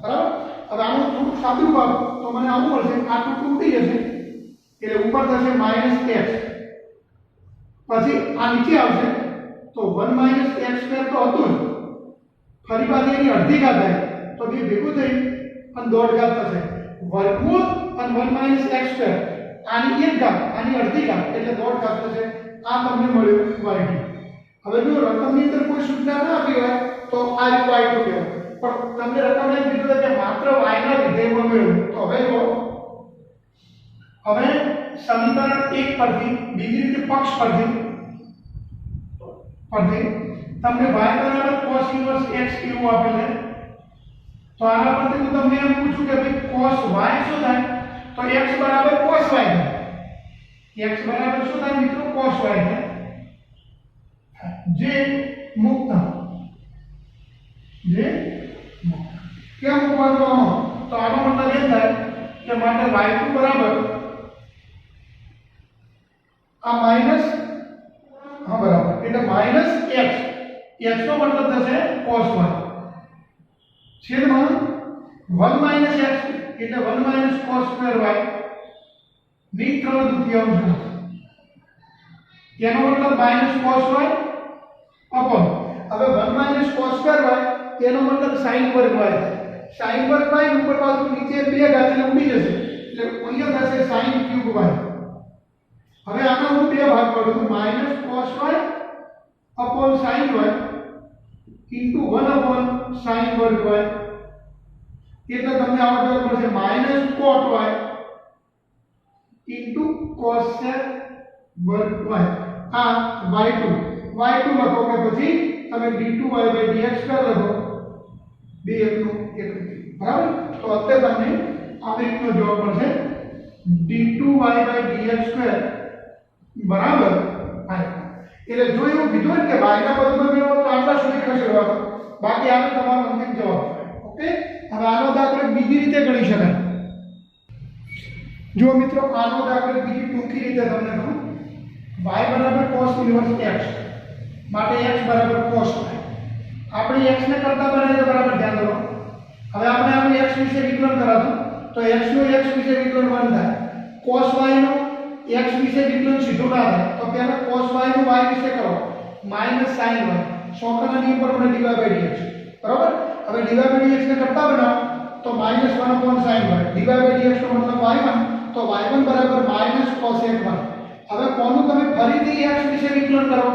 S1: બરાબર। હવે આનું થોડું સાદું રૂપ આપો તો મને આવું મળશે આ ટૂંકું ઉડી જશે એટલે ઉપર થશે -x પછી આ નીચે આવશે તો 1 - x² તો હતું જ ફરી પાછી એની અડધી ઘાત થાય તો બે ભેગું થઈ અને દોઢ ઘાત થશે વર્ગમૂળ અને 1 - x² આની એક ઘાત આની અડધી ઘાત એટલે દોઢ ઘાત થશે આ તમને મળ્યું y2। હવે જો રકમની અંદર કોઈ સૂચના ના આપી હોય તો આ y2 કહેવાય પણ તમને રકમ એમ કીધું કે માત્ર y ના વિધેયમાં મેળવો તો હવે જો હવે સમીકરણ 1 પરથી બીજી રીતે પક્ષ પરથી તમને y cos ઇન્વર્સ x એવું આપેલ છે તો આના પરથી હું તમને એમ પૂછું કે ભાઈ cos y શું થાય તો x cos y થાય x શું થાય મિત્રો cos y થાય જે મુક્ત કેમ મૂકવાનું તો આનો મતલબ એમ થાય કે માટે y2 બરાબર આ માઈનસ હા બરાબર એટલે -x x નો મતલબ થશે cos y છેદમાં 1 - x એટલે 1 - cos² y ની 3/2 એનો મતલબ -cos y અપોન હવે 1 - cos² y તેનો મતલબ sin વર્ગ y sin વર્ગ y ઉપર પાછું નીચે 2 ઘાત એટલે ઉડી જશે એટલે અહીંયા થશે sin ક્યુબ y। હવે આનો હું બે ભાગ પાડું -cos y upon sin y into 1 sin વર્ગ y એટલે તમને આવો જવાબ મળશે -cot y ઇન્ટુ cosec વર્ગ y આ y2 લખો કે પછી તમે d2y/dx² લખો બે એકનું એક બરાબર તો અત્યારે તમને આ રીતનો જવાબ મળશે d2y/dx² બરાબર i। એટલે જો એવું કીધું કે y ના પદમાં મેળવો તો આટલા સુધી ખસેડવાનો બાકી આનો તમારો અંતિમ જવાબ ઓકે। હવે આનો દાખલો બીજી રીતે ગણી શકાય જો મિત્રો આનો દાખલો બીજી ટૂંકી રીતે તમને કહું y cos ઇન્વર્સ x માટે x cos y આપણે x ને કરતા બનાવીએ તો બરાબર ધ્યાન દો હવે આપણે આનું x વિશે વિકલન કરાતું તો x નું x વિશે વિકલન 1 થાય cos y નું x વિશે વિકલન સીધું ના થાય તો પહેલા cos y નું y વિશે કરો -sin y સોકરાની ઉપર મને dy/dx બરાબર। હવે dy/dx ને કરતા બનાવો તો -1/sin y dy/dx નો મતલબ y1 તો y1 cosec y। હવે કોનું તમે ફરીથી x વિશે વિકલન કરો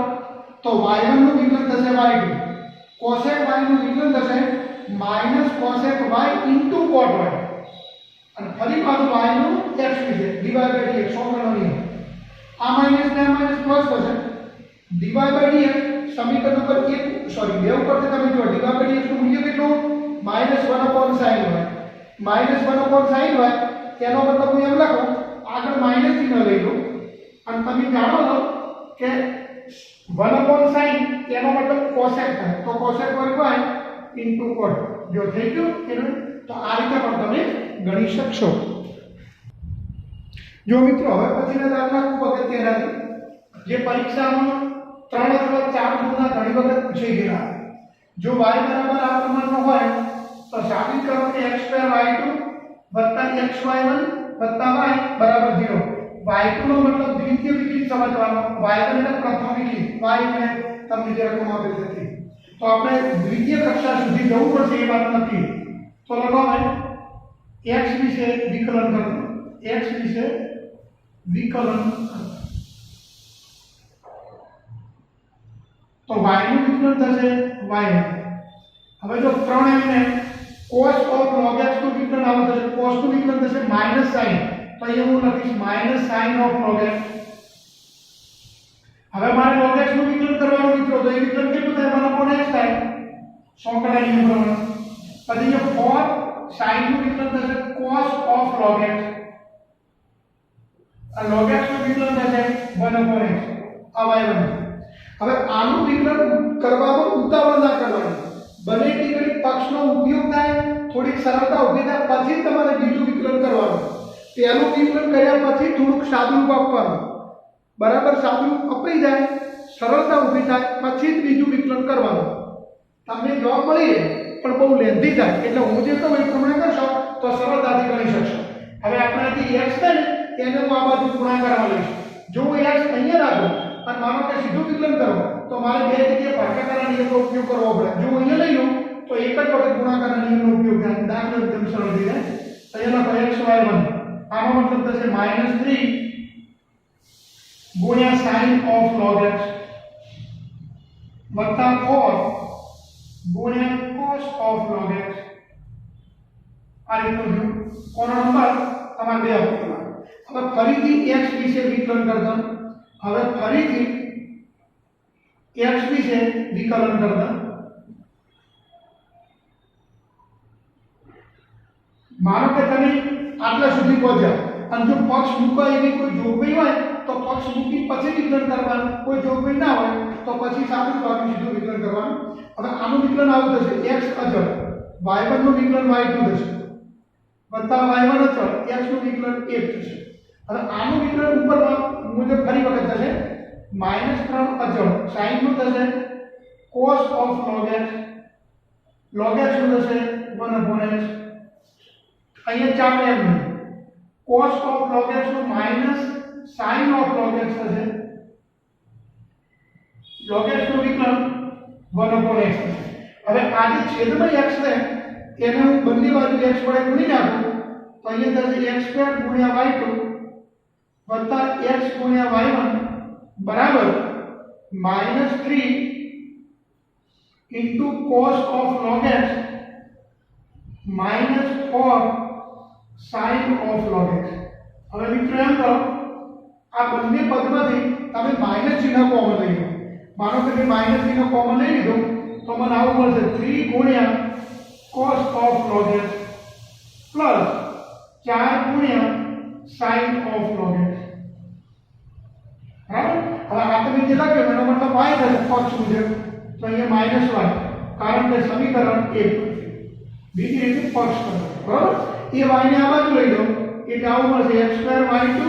S1: તો y1 નું વિકલન થશે y2 cosec y નું વિકલન થશે -cosec y * cot y અને ફરી પાછું y નું x વિશે dy/dx સોકરાનો નિયમ આ માઈનસ ને માઈનસ પ્લસ થશે dy/dx સમીકરણ નંબર 1 સોરી 2 ઉપરથી તમે જો dy/dx નું મૂલ્ય કેટલું -1/sin y -1/sin y તેનો મતલબ હું એમ લખું આગળ માઈનસ ચિહ્ન લઈ લો અને તમે જાણો છો કે 1/sin એનો મતલબ cosec થાય તો cosec વર્ગ y * cot જો થઈ ગયું એનું તો આ રીતે પણ તમે ગણી શકશો। જો મિત્રો હવે પછીના દાખલા ખૂબ અગત્યના છે જે પરીક્ષામાં 3 અથવા 4 ગુણના ઘણી વખત પૂછાઈ ગયા જો y બરાબર આ પ્રમાણનો હોય તો સાબિત કરો કે x² y2 + xy1 + y બરાબર 0 y2 નો મતલબ દ્વિતીય વિકલિત સમજવાનો, y1 એટલે પ્રથમ વિકલિત, y એટલે તમને જે રકમ આપેલ છે તો આપણે દ્વિતીય કક્ષા સુધી જવું પડશે એ વાત નથી. તો લગાવો x વિશે વિકલન કરો, x વિશે વિકલન તો y નું વિકલન થશે y1. હવે જો 3m ને cos of log x નું વિકલન આવું થશે, cos નું વિકલન થશે -sin, તો અહીંયા હું લખીશ -sin of log x. હવે મારે log x નું વિકલન કરવાનું મિત્રો, તો એ વિકલન કેટલું થાય? 1/x થાય સોંકડા નિયમ પ્રમાણે. પછી જે 4 sin નું વિકલન થશે cos of log x, આ log x નું વિકલન થશે 1/x આ y1. હવે આનું વિકલન કરવામાં ઉતાવળ ના કરવાની, બને એટલી ઘડી પક્ષનો ઉપયોગ થાય, થોડીક સરળતા ઊભી થાય, પછી તમારે બીજું વિકલન કરવાનું. પહેલું વિકલન કર્યા પછી થોડુંક સાદુરૂપ આપવાનું, બરાબર સાદુરૂપ અપાઈ જાય, સરળતા ઊભી થાય, પછી જ બીજું વિકલન કરવાનું. તમને જવાબ મળી રહે પણ બહુ લેન્ધી થાય, એટલે હું જે કહું એ પ્રમાણે કરશો તો સરળતાથી ગણી શકશો. હવે આપણે જે x છે ને તેને હું આ બાજુ ગુણાકારમાં લઈશ. જો હું x અહીંયા રાખું અને માનો કે સીધું વિકલન કરો તો મારે બે જગ્યાએ ભાગાકારના નિયમનો ઉપયોગ કરવો પડે. જો અહીંયા લઈ લઉં તો એક જ વખત ગુણાકારના નિયમનો ઉપયોગ થાય, દાખલો એકદમ સરળ થઈ જાય. અહીંયા લખો xy1, આનો મતલબ થશે -3 ગુણ્યા sin of log x વત્તા 4 ગુણ્યા cos of log x. આ રીતનો કોનો નંબર તમારે બે આપવાના. હવે ફરીથી x વિશે વિકલન કરતા, હવે ફરીથી x વિશે વિકલન કરતા માનો કે તમે આટલા સુધી પહોંચ્યા અને જો પક્ષ મૂકવા એવી કોઈ જોગવાઈ હોય તો પક્ષ મૂકી પછી વિકલન કરવાનું, કોઈ જોગવાઈ ના હોય તો પછી સાદું ભાગનું સીધું વિકલન કરવાનું. હવે આનું વિકલન આવું થશે x અચળ, y1 નું વિકલન y2 થશે વત્તા y1 અચળ, x નું વિકલન 1 થશે. હવે આનું વિકલન ઉપરમાં મુજબ ફરી વખત થશે -3 અચળ, sin નું થશે cos of log x, log x નું થશે 1/x. અહીંયા 4m cos of log x નું minus sin of log x થશે, log x નું વિકલન 1/x થશે. હવે આ જે છેદમાં x છે એને હું બંને બાજુ x વડે ગુણી નાખું તો અહીંયા થશે x² ગુણ્યા y2 વત્તા x ગુણ્યા y1 બરાબર -3 into cos of log x -4 sin of log x. હવે મિત્રો એમ કરો આ બંને પદમાંથી તમે માઈનસ ચિહ્ન કોમન લઈ લો. માનો કે મેં માઈનસ ચિહ્ન કોમન લઈ લીધું તો મને આવું મળશે 3 ગુણ્યા cos of log x plus 4 ગુણ્યા sin of log x. બરાબર? હવે આ તમે જે લખ્યું એનો મતલબ y થશે પક્ષ મુજબ, તો અહીંયા -y કારણ કે સમીકરણ 1 બીજી રીતે પક્ષ કરો. બરાબર? એ y ને આ બાજુ લઈ લો એટલે આવું મળશે x² y2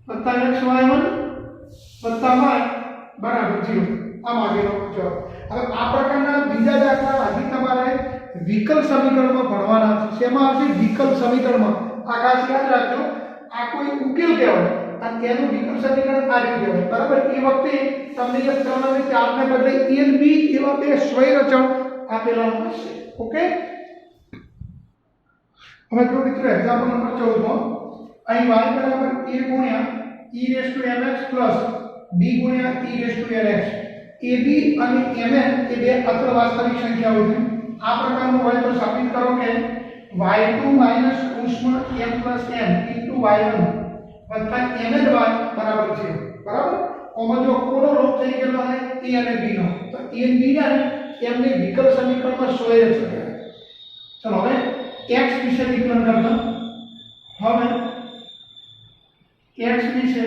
S1: વત્તા xy1 વત્તા y બરાબર 0. આ માગેલો જવાબ. હવે આ પ્રકારના બીજા દાખલા હજી તમારે વિકલ સમીકરણમાં ભણવાના છે. શેમાં આવશે? વિકલ સમીકરણમાં. આ ખાસ યાદ રાખજો, આ કોઈ ઉકેલ કહેવાય અને તેનું વિકલ સમીકરણ આ રીતે કહેવાય. બરાબર? એ વખતે તમને જે 3 અને 4 ને બદલે a અને b એવા બે સ્વયં આપેલા હશે. ઓકે? હવે જો મિત્રો એક્ઝામ્પલ નંબર 14 માં અહીં y બરાબર a ગુણ્યા e⁻mx પ્લસ b ગુણ્યા e⁻nx. ab અને mn એ બે અચળ વાસ્તવિક સંખ્યાઓ છે. આ પ્રકારનું હોય તો સાબિત કરો કે y2 માઈનસ ઉષ્મા m plus n into y1 વત્તા mn y બરાબર છે. બરાબર? આમાં જો કોનો લોપ થઈ ગયેલો હોય a અને b નો, તો a અને b ને એમને વિકલ સમીકરણમાં સોય છે. ચલો હવે x વિશે વિકલન કરતા, હવે x વિશે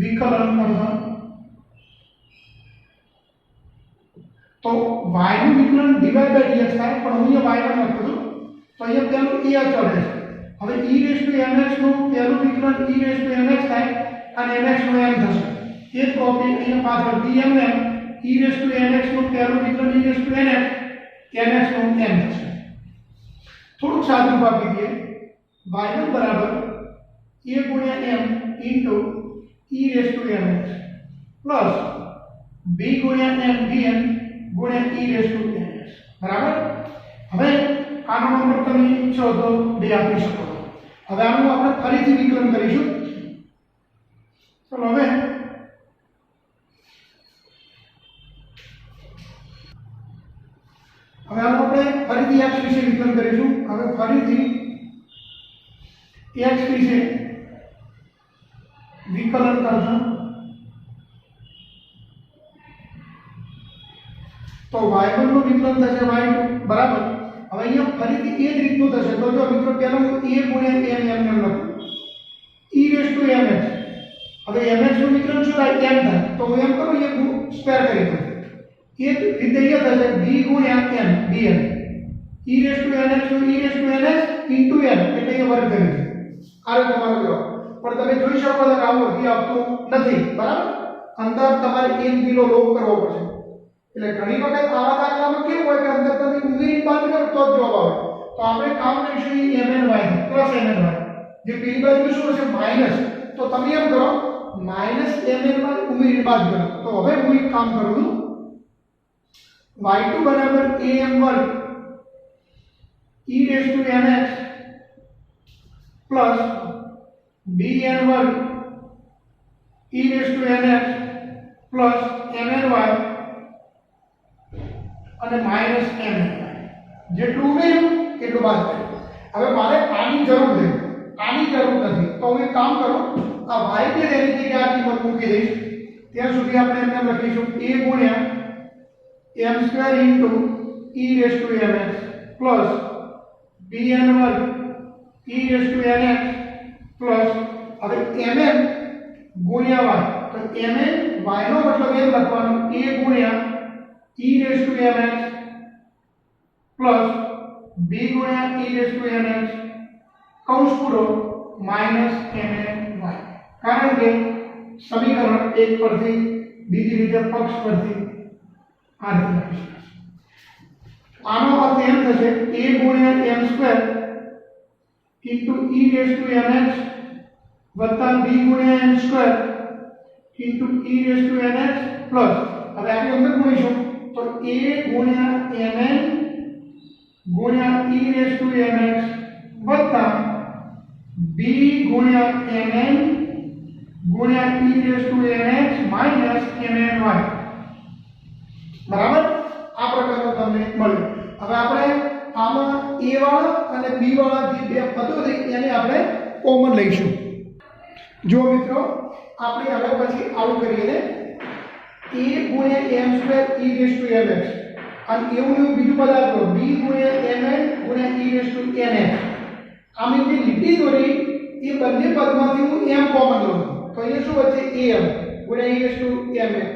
S1: વિકલન કરતા તો y નું વિકલન dy by dx થાય, પણ હું અહીંયા y1 લખું છું તો અહીંયા પેલું a અચળ છે. હવે e⁻mx નું પેલું વિકલન e⁻mx થાય અને mx નું m થશે. એ જ કોપી અહીંયા પાછળ bm e⁻nx નું પેલું વિકલન e⁻nx mx નું m થશે. થોડુંક સાદું આપી દઈએ. y1 બરાબર a ગુણ્યા m into e raise to mx plus b ગુણ્યા m bn ગુણ્યા e રેઝ ટુ mx બરાબર. હવે આનો નંબર તમે ઈચ્છો તો 2 આપી શકો. હવે આનું આપણે ફરીથી વિકલન કરીશું. ચલો હવે આનું આપણે ફરીથી x વિશે વિકલન કરીશું. હવે ફરીથી x વિશે વિકલન કરશું તો y1 નું વિકલન થશે y2 બરાબર. હવે અહીંયા ફરીથી એ જ રીતનું થશે. તો જો મિત્રો પહેલા હું a ગુણ્યા m એમ લખું e રેઝ ટુ mx. હવે mx નું વિકલન શું થાય? m થાય. તો હું એમ કરું એ સ્ક્વેર કરી દઉં. એ જ રીતે અહીંયા થશે b ગુણ્યા m bn e raise to nx નું e raise to ns into n એટલે એ વર્ગ કરી દે. આ રીતે તમારો જવાબ. પણ તમે જોઈ શકો છો કે આવું હજી આપતું નથી બરાબર. અંદર તમારે એક કિલો લોગ કરવો પડશે. એટલે ઘણી વખત આવા દાખલામાં કેવું હોય કે અંદર તમે ઉમેરી બાદ કરો તો જ જવાબ આવે. તો આપણે કામ કરીશું mny પ્લસ mny. જે પેલી બાજુ શું હશે માઈનસ. તો તમે એમ કરો માઈનસ mny ઉમેરી બાદ કરો. તો હવે હું એક કામ કરું છું y2 બરાબર am વર્ગ e raise to mx plus bn વર્ગ e raise to nx plus mny અને માઈનસ m જેટલું ઉમેર્યું એટલું બાદ કર્યું. હવે મારે આની જરૂર છે, આની જરૂર નથી. તો હું એક કામ કરું આ y ને એની જગ્યાએ આ કિંમત મૂકી દઈશ. ત્યાં સુધી આપણે એમને લખીશું a ગુણ્યા m square into e raise to mx plus bn વર્ગ e raise to nx plus હવે mn ગુણ્યા y. તો mn y નો મતલબ એમ લખવાનો a ગુણ્યા e raise to mx plus b ગુણ્યા e રેઝ ટુ nx કૌંસ પૂરો માઈનસ mny. કારણ કે સમીકરણ એક પરથી બીજી રીતે પક્ષ પરથી આ રીતે લખી શકાય. આનો અર્થ એમ થશે a ગુણ્યા m square into e raise to mx વત્તા b ગુણ્યા m square into e raise to nx plus હવે આપણે અંદર ગુણીશું તો a ગુણ્યા mn ગુણ્યા e રેઝ ટુ mx વત્તા b ગુણ્યા mn ગુણ્યા e raise to nx minus mny બરાબર. આ પ્રકારનો તમને મળ્યો. હવે આપણે આમાં a વાળા અને b વાળા જે બે પદો છે એને આપણે કોમન લઈશું. જો મિત્રો આપણે હવે પછી આવું કરીએ ને a ગુણ્યા m square e raise to mx અને એવું બીજું પદ આપો b ગુણ્યા mn ગુણ્યા e રેઝ ટુ nx. આમે જે લીટી દોરી એ બંને પદમાંથી હું m કોમન લઉં તો અહીંયા શું બચે am ગુણ્યા e રેઝ ટુ mx.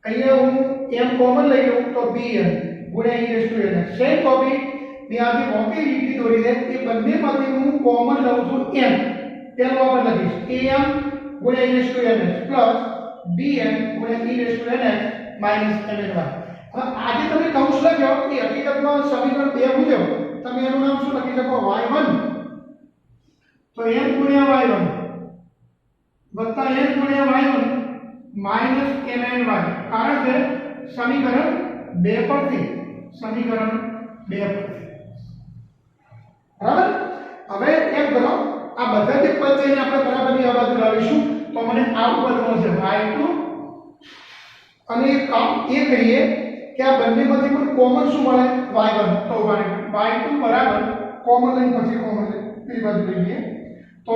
S1: અહીંયા હું m કોમન લઈ લઉં તો bn ગુણ્યા e raise to nx. Same topic મેં આજે મોટી લીટી દોરી છે એ બંનેમાંથી હું કોમન લઉં છું m. તેનો આપણે લખીશ am ગુણ્યા e raise to nx plus bn ગુણ્યા e raise to nx minus mny. હવે આજે તમે કૌંસ લખ્યો એ હકીકતમાં સમીકરણ 2 મુજબ તમે એનું નામ શું લખી શકો y1 તો m ગુણ્યા y1 વત્તા n ગુણ્યા y1 માઈનસ mny. કારણ કે સમીકરણ 2 પરથી બરાબર. હવે એમ કરો આ બધા જે પદ છે એને આપણે બરાબરની આ બાજુ લાવીશું તો મને આવું પદ મળશે y2 અને કામ એ કરીએ કે આ બંનેમાંથી પણ કોમન શું મળે y1. તો y2 બરાબર કોમન લઈને પછી કોમન લઈ પેલી બાજુ લઈએ તો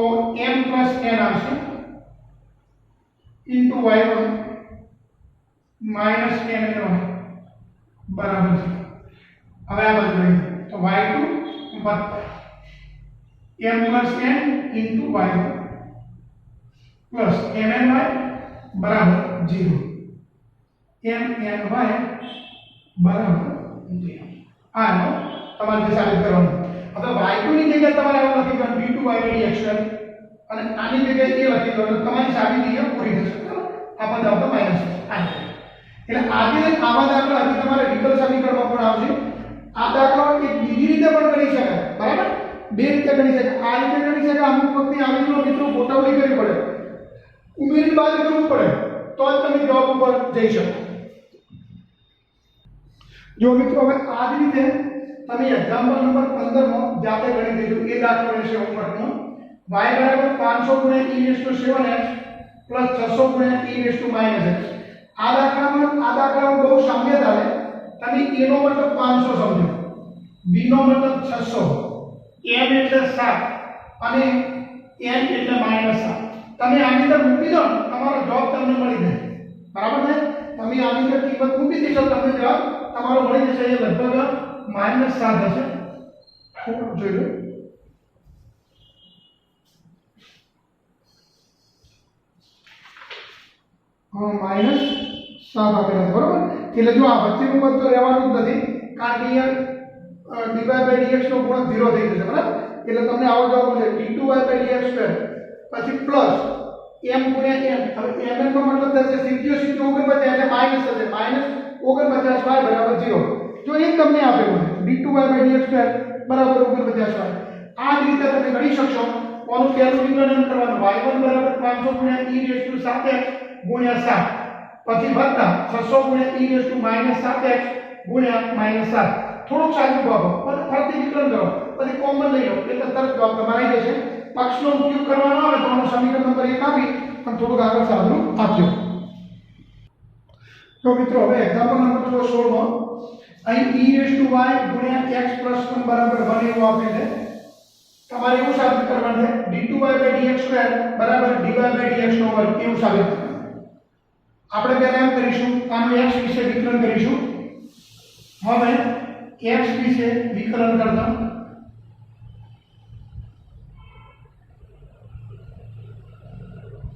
S1: m પ્લસ n આવશે ઇન્ટુ y1 માઈનસ mny બરાબર છે. હવે આ બાજુ લઈએ તો y2 વત્તા m plus n into y1 plus mny બરાબર 0. mny બરાબર 0. આનો તમારે જે સાબિત કરવાનું. હવે y2 ની જગ્યાએ તમારે આવું લખી દેવાનું b2 y dx અને આની જગ્યાએ એ લખી દેવાનું. તમારી સાબિતી એ પૂરી થશે. બરાબર. આ પદ આવતો માઈનસ આ. એટલે આજે આવા દાખલા હજી તમારે વિકલ સમીકરણમાં પણ આવશે. આ દાખલો એક બીજી રીતે પણ કરી શકાય બરાબર. બે રીતે ગણી શકાય. આ રીતે ગણી શકાય, અમુક વખતે આવી જો મિત્રો ગોઠવણી કરવી પડે, ઉમેરી બાદ કરવું પડે તો જ તમે જવાબ ઉપર જઈ શકો. જો મિત્રો હવે આ જ રીતે તમે એક્ઝામ્પલ નંબર 15 માં જાતે ગણી દેજો. એ દાખલો રહેશે હોમવર્કનો. y બરાબર 500 ગુણ્યા e⁻7x પ્લસ 600 ગુણ્યા e⁻−x. આ દાખલામાં બહુ સામ્યતા છે. તમે a નો મતલબ 500 સમજો, b નો મતલબ 600, m એટલે 7 અને n એટલે -7. તમે આની અંદર મૂકી દો, તમારો જવાબ તમને મળી જાય. બરાબર છે? તમે આની અંદર કિંમત મૂકી દેશો, તમને જવાબ તમારો મળી જશે. એ લગભગ -7 હશે. જોઈ લો. -7 આપેલા છે. બરોબર? એટલે જો આ વચ્ચેનું પદ તો રહેવાનું જ નથી, કારણ કે અહીંયા dy/dx નો ગુણક 0 થઈ જશે. બરાબર? એટલે તમને આવો જવાબ મળશે d2y/dx2 પછી પ્લસ m ગુણ્યા n. હવે mn નો મતલબ થશે સીધો 49 એટલે માઈનસ થશે, -49y બરાબર 0. જો એક તમને આપેલું છે d2y/dx2 બરાબર 49y. આ જ રીતે તમે ગણી શકશો. કોનું પહેલું વિકલન કરવાનું, y1 બરાબર 500 ગુણ્યા e⁻7x ગુણ્યા 7 પછી વત્તા 600 ગુણ્યા e⁻7x ગુણ્યા -7. થોડુંક સાચું ભાગો પછી ફરીથી વિકલન કરો, પછી કોમન લઈ લો એટલે તરત જવાબ તમારે આવી જશે. પક્ષનો ઉપયોગ કરવાનો આવે તો આનું સમીકરણ નંબર 1 આપી અને થોડુંક આગળ સાદું આપજો. તો મિત્રો હવે એક્ઝામ્પલ નંબર 16 માં અહીં e⁻y ગુણ્યા x + 1 બરાબર 1 એવું આપે છે. તમારે એવું સાબિત કરવાનું છે d2y/dx2 બરાબર dy/dx નો વર્ગ એવું સાબિત કરવાનું. આપણે પહેલા એમ કરીશું, આનું x વિશે વિકલન કરીશું. હવે x વિશે વિકલન કરતા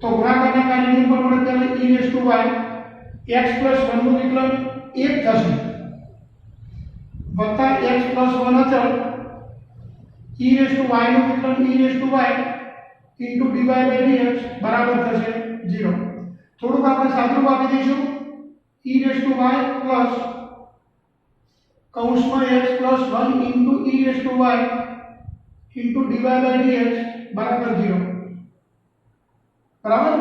S1: તો ગુણાકારના કાર્યની ઉપર મળે ત્યારે e⁻y x + 1 નું વિકલન 1 થશે વત્તા x + 1 અચળ e⁻y નું વિકલન e⁻y dy/dx બરાબર થશે 0. થોડુંક આપણે સાદું આપી દઈશું e⁻y પ્લસ કૌંસમાં x + 1 e⁻y dy/dx બરાબર 0. બરાબર?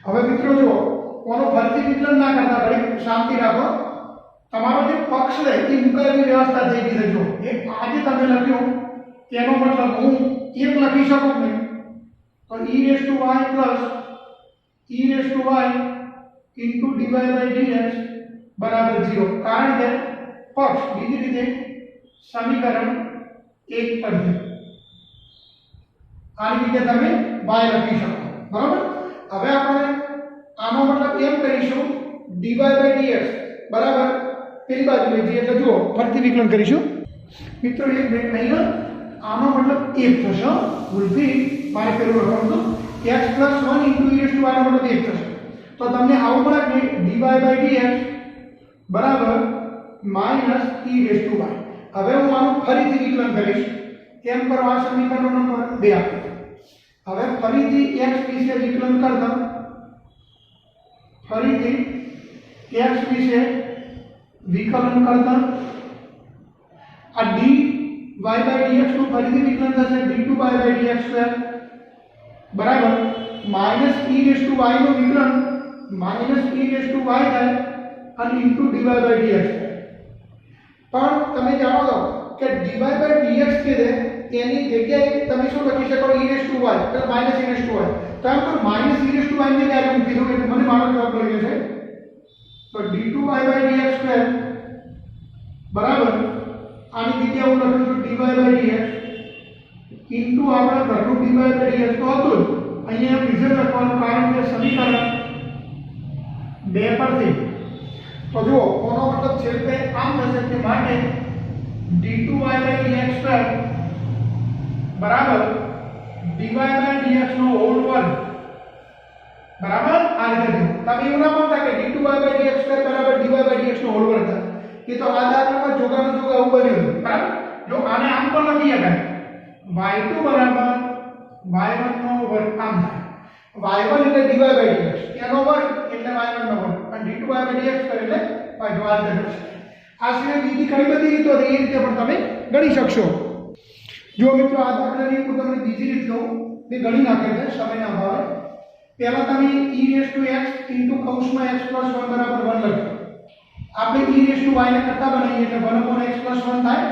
S1: હવે મિત્રો જો કોનો ફરીથી વિકલન ના કરતા, ઘડી શાંતિ રાખો. તમારો જે પક્ષ છે એ મુકાયેલી વ્યવસ્થા થઈ ગઈ છે. જો એ આજે તમે લખ્યું તેનો મતલબ હું એક લખી શકું નહીં, તો e⁻y dy/dx બરાબર 0. કારણ કે પક્ષ બીજી રીતે સમીકરણ 1 પર છે. આની રીતે તમે y લખી શકો. બરાબર? હવે આપણે આનો મતલબ એમ કરીશું dy/dx બરાબર પેલી બાજુ લઈ જઈએ એટલે જુઓ ફરીથી વિકલન કરીશું. મિત્રો એક મિનિટ, અહીંયા આનો મતલબ 1 થશે. ભૂલથી મારે પેલું લખવાનું હતું x + 1 e⁻y નો મતલબ 1 થશે. તો તમને આવું મળે કે dy/dx બરાબર -e⁻y. હવે હું આનું ફરીથી વિકલન કરીશ. કેમ કરો? આ સમીકરણનો નંબર 2 આપો. હવે ફરીથી x વિશે વિકલન કરતા ફરીથી x વિશે વિકલન કરતા આ dy/dx નું ફરીથી વિકલન થશે d2y/dx2 બરાબર -e⁻y નું વિકલન -e⁻y થાય અને dy/dx. પણ તમે જાણો છો કે dy/dx કે છે એની જગ્યાએ તમે શું લખી શકો e⁻y એટલે -e⁻y. તો એમ તો -e⁻y ને ક્યારે મૂકી દઉં એટલે મને મારો જવાબ મળી જશે. તો d2y/dx2 બરાબર આની જગ્યાએ હું લખું છું dy/dx ઇન્ટુ આપણા ઘરનું dy/dx તો હતું જ. અહીંયા રિઝલ્ટ લખવાનું કારણ કે સમીકરણ 2 પરથી તો જો કોનો મતલબ છેલ્લે આમ થશે કે માટે d2y/dx2 બરાબર dy/dx નો હોલ વર્ગ બરાબર. આ રીતે તમે એવું ના માનતા કે d2y/dx2 બરાબર dy/dx નો હોલ વર્ગ થાય. એ તો આ દાખલામાં જોગાનું જોગ આવું બન્યું બરાબર. જો આને આમ પણ લખી શકાય y2 બરાબર y1 નો વર્ગ આમ થાય. y1 એટલે dy/dx એનો વર્ગ એટલે y1 નો વર્ગ અને d2y/dx એટલે y2 આ રીતે. આ સિવાય બીજી ઘણી બધી રીતો છે, એ રીતે પણ તમે ગણી શકશો. જો મિત્રો આ દાખલાની હું તમને બીજી રીત કહું, મેં ગણી નાખેલ છે સમયના અભાવે. પહેલા તમે e⁻x ઇન્ટુ કૌંસમાં x + 1 બરાબર 1 લખો. આપણે e⁻y ને કરતા બનાવીએ એટલે 1/x + 1 થાય.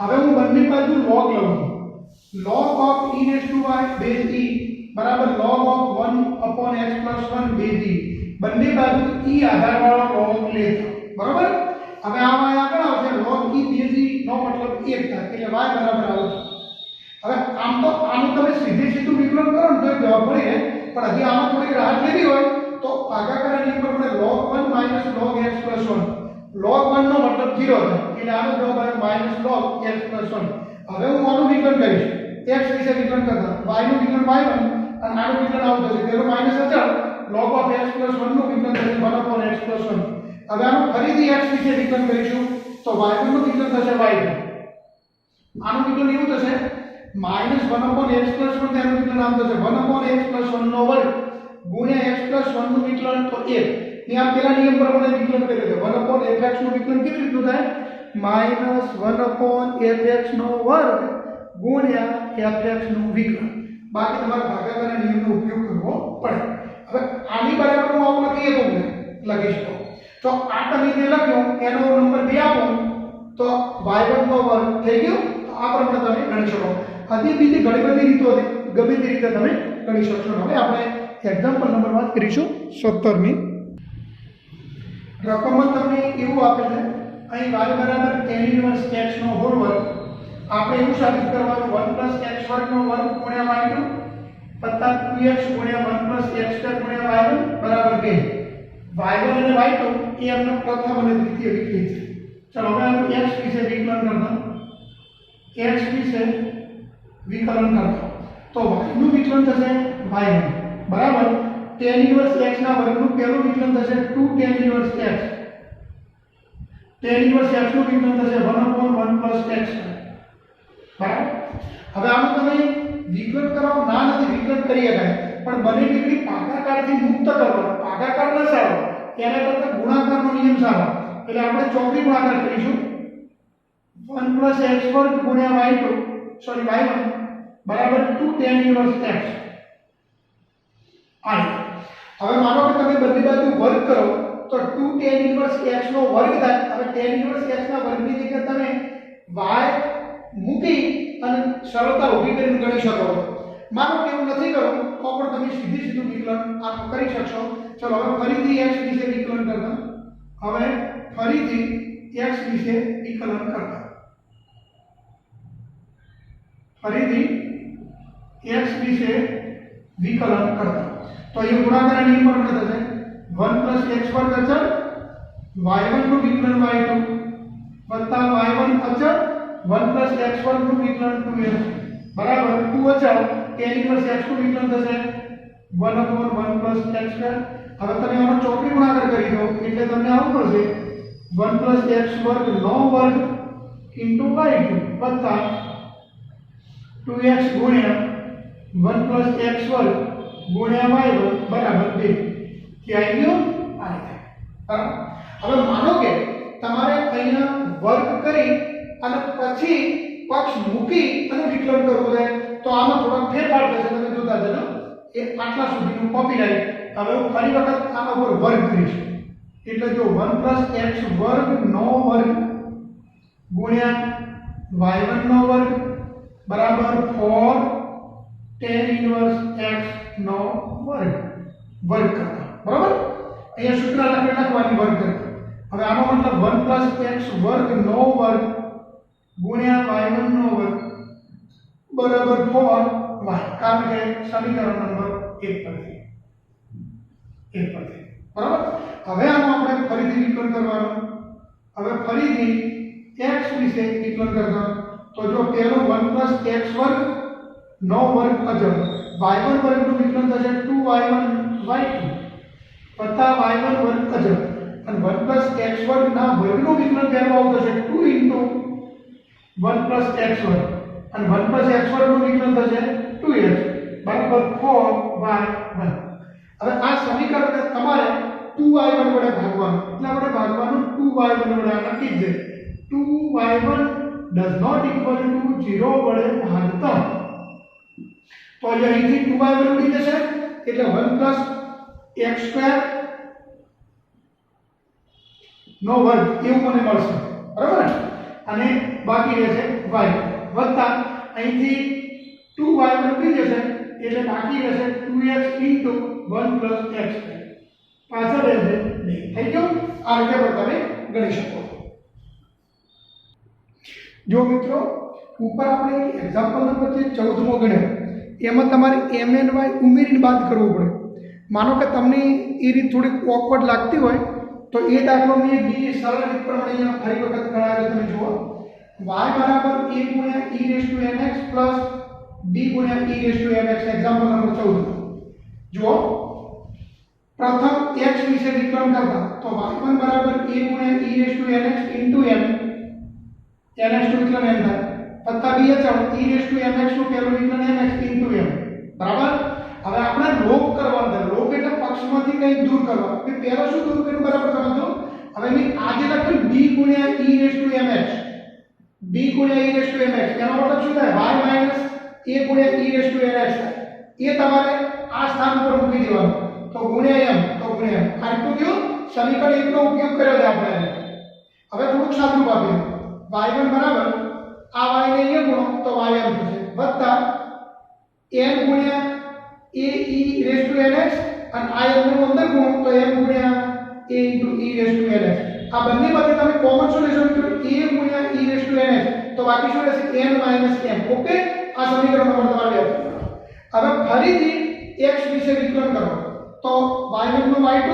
S1: હવે હું બંને બાજુ log લઉં છું. log of e⁻y base e બરાબર log of 1/x + 1 base e. બંને બાજુ e આધારવાળો log લેતા. બરાબર. હવે આમાં આગળ આવશે log e base e નો મતલબ 1 થાય એટલે y બરાબર આવશે. હવે આમ તો આનું તમે સીધું વિકલન કરો ને તો જવાબ મળી રહે, પણ હજી આમાં થોડી રાહત લેવી હોય તો ભાગાકાર નિયમ પ્રમાણે log 1 - log x + 1. log 1 નો મતલબ 0 થાય એટલે આનો જવાબ આવે -log x + 1. હવે હું આનું વિકલન કરીશ, x વિશે વિકલન કરતા y નું વિકલન y1 અને આનું વિકલન આવું થશે. પેલો માઈનસ અચળ log of x + 1 નું વિકલન થશે 1/x + 1. હવે આનું ફરીથી x વિશે વિકલન કરીશું તો y1 નું વિકલન થશે y2. આનું વિકલન એવું થશે -1/x + 1 તેનું વિકલન આમ થશે 1/x + 1 નો વર્ગ ગુણ્યા x + 1 નું વિકલન તો 1. ત્યાં પેલા નિયમ પ્રમાણે વિકલન કર્યું છે 1/fx નું વિકલન કેવી રીતનું થાય -1/fx નો વર્ગ ગુણ્યા fx નું વિકલન. બાકી તમારે ભાગાકારના નિયમનો ઉપયોગ કરવો પડે. હવે આની બરાબર હું આવું લખી શકો તો આ તમે જે લખ્યું એનો નંબર 2 આપો તો y1 નો વર્ગ થઈ ગયો. તો આ પ્રમાણે તમે ગણી શકો. હજી બીજી ઘણી બધી રીતો હતી, ગમે તે રીતે તમે ગણી શકશો. હવે આપણે એક્ઝામ્પલ નંબર વાત કરીશું 17ની. રકમો તમને એવું આપે છે અહીં y બરાબર tan−1 x નો હોલ વર્ગ. આપણે એવું સાબિત કરવાનું 1 + x² નો વર્ગ ગુણ્યા y2 વત્તા 2x ગુણ્યા 1 + x² ગુણ્યા y1 બરાબર 2. y1 અને y2 એ એમનો પ્રથમ અને દ્વિતીય વિકલિત છે. ચલો હવે આનું x વિશે વિકલન કરતા x વિશે વિકલન કરતા તો y નું વિકલન થશે y1 બરાબર tan−1 x ના વર્ગનું પહેલું વિકલન થશે 2 tan−1 x. tan−1 x નું વિકલન થશે 1/1 + x². બરાબર. હવે આનું તમે વિકલન કરો ના નથી વિકલન કરી શકાય, પણ બને ડિગ્રી ભાગાકારથી મુક્ત કરવાનો. ભાગાકાર ન સારો, એના કરતા ગુણાકારનો નિયમ સારો. એટલે આપણે ચોકડી ગુણાકાર કરીશું 1 + x² ગુણ્યા y1 બરાબર 2 tan−1 x. હવે માનો કે તમે બંને બાજુ વર્ગ કરો તો 2 tan−1 x નો વર્ગ થાય. હવે tan−1 x ના વર્ગની જગ્યાએ તમે y મૂકી અને સરળતા ઊભી કરીને ગણી શકો. માનો કે એવું નથી કરવું તો પણ તમે સીધું વિકલન આમ કરી શકશો. ચલો હવે ફરીથી x વિશે વિકલન કરતા તો એ ગુણાકાર નિયમ પ્રમાણે થશે 1 + x² અચળ y1 નું વિકલન y2 વત્તા y1 અચળ 1 + x² નું વિકલન 2x બરાબર 2 અચળ tan−1 x નું વિકલન થશે 1/1 + x². હવે તમે આનો ચોકડી ગુણાકાર કરી દો એટલે તમને આવું મળશે 1 + x² નો વર્ગ * y2 વત્તા 2x ગુણ્યા 1 + x² ગુણ્યા y1 બરાબર 2. કે આવી ગયો આ રીતે. હવે માનો કે તમારે અહીંયા વર્ગ કરી અને પછી પક્ષ મૂકી અને વિકલન કરવું છે તો આમાં થોડો ફેરફાર થશે. તમે જોતા જજો એ આટલા સુધીનું કોપીરાઈટ. હવે હું ફરી વખત આના ઉપર વર્ગ કરીશ એટલે જો 1 + x² નો વર્ગ ગુણ્યા y1 નો વર્ગ બરાબર 4 tan−1 x નો વર્ગ કરતા. બરાબર. અહીંયા સૂત્ર લખવાની વર્ગ કરતા. હવે આનો મતલબ 1 + x² નો વર્ગ ગુણ્યા y1 નો વર્ગ બરાબર 4y. કારણ કે સમીકરણ નંબર 1 પરથી બરાબર. હવે આનો આપણે ફરીથી વિકલન કરવાનું. હવે ફરીથી x વિશે વિકલન કરતા તો જો પહેલો 1 + x² નો વર્ગ અચળ y1 વર્ગનું વિકલન થશે 2y1 y2 વત્તા y1 વર્ગ અચળ અને 1 + x² ના વર્ગનું વિકલન પહેલું આવું થશે 2 * 1 + x² અને 1 + x² નું વિકલન થશે 2x બરાબર 4y1. હવે આ સમીકરણને તમારે 2y1 વડે ભાગવાનું એટલે આપણે ભાગવાનું 2y1 વડે આ લખી દે 2y1 does not equal to 0 વડે ભાગતા તો અહીંથી 2y1 ઉડી જશે એટલે 1 x² નો વર્ગ એવું મને મળશે બરાબર અને બાકી રહેશે y વત્તા અહીંથી 2y1 ઉડી જશે એટલે બાકી રહેશે 2x 1 x² પાછળ રહેશે નહીં થઈ ગયું આ રીતે પણ તમે ગણી શકો જો મિત્રો ઉપર આપણે એક એક્ઝામ્પલ નંબર છે 14મો ગણ્યો એમાં તમારે mny ઉમેરીને બાદ કરવું પડે માનો કે તમને એ રીત થોડીક ઓકવર્ડ લાગતી હોય તો એ દાખલો મેં બીજી સરળ રીત પ્રમાણે અહીંયા ફરી વખત ગણાવ્યો તમે જુઓ y બરાબર a ગુણ્યા e raise to mx plus b ગુણ્યા e raise to mx example number 14 જુઓ પ્રથમ x વિશે વિકલન કરતા તો y1 બરાબર a ગુણ્યા e raise to mx into m nx નું વિકલન m થાય વત્તા b અચળ e રેઝ ટુ mx નું પહેલું વિકલન mx ઇન્ટુ m બરાબર હવે આપણે લોપ કરવાનો છે લોપ એટલે પક્ષમાંથી કંઈક દૂર કરવા કે પહેલા શું દૂર કર્યું બરાબર સમજો હવે મેં આજે લખ્યું b ગુણ્યા e raise to mx b ગુણ્યા e રેઝ ટુ mx એનો મતલબ શું થાય y માઈનસ a ગુણ્યા e રેઝ ટુ mx એ તમારે આ સ્થાન પર મૂકી દેવાનું તો ગુણ્યા m તો ગુણ્યા આ રીતનું થયું સમીકરણ 1 નો ઉપયોગ કર્યો છે આપણે હવે થોડુંક સાદું આપીએ y1 બરાબર આ y ને અહીંયા ગુણો તો ym થશે વત્તા m ગુણ્યા a e raise to nx અને આ m નું અંદર ગુણો તો m ગુણ્યા a into e raise to nx આ બંનેમાંથી તમે કોમન સોલ્યુશન કરો a ગુણ્યા e રેઝ ટુ nx તો બાકી શું રહેશે n માઈનસ m ઓકે આ સમીકરણ નંબર તમારે યાદ રાખવાનો હવે ફરીથી x વિશે વિકલન કરો તો y1 નું y2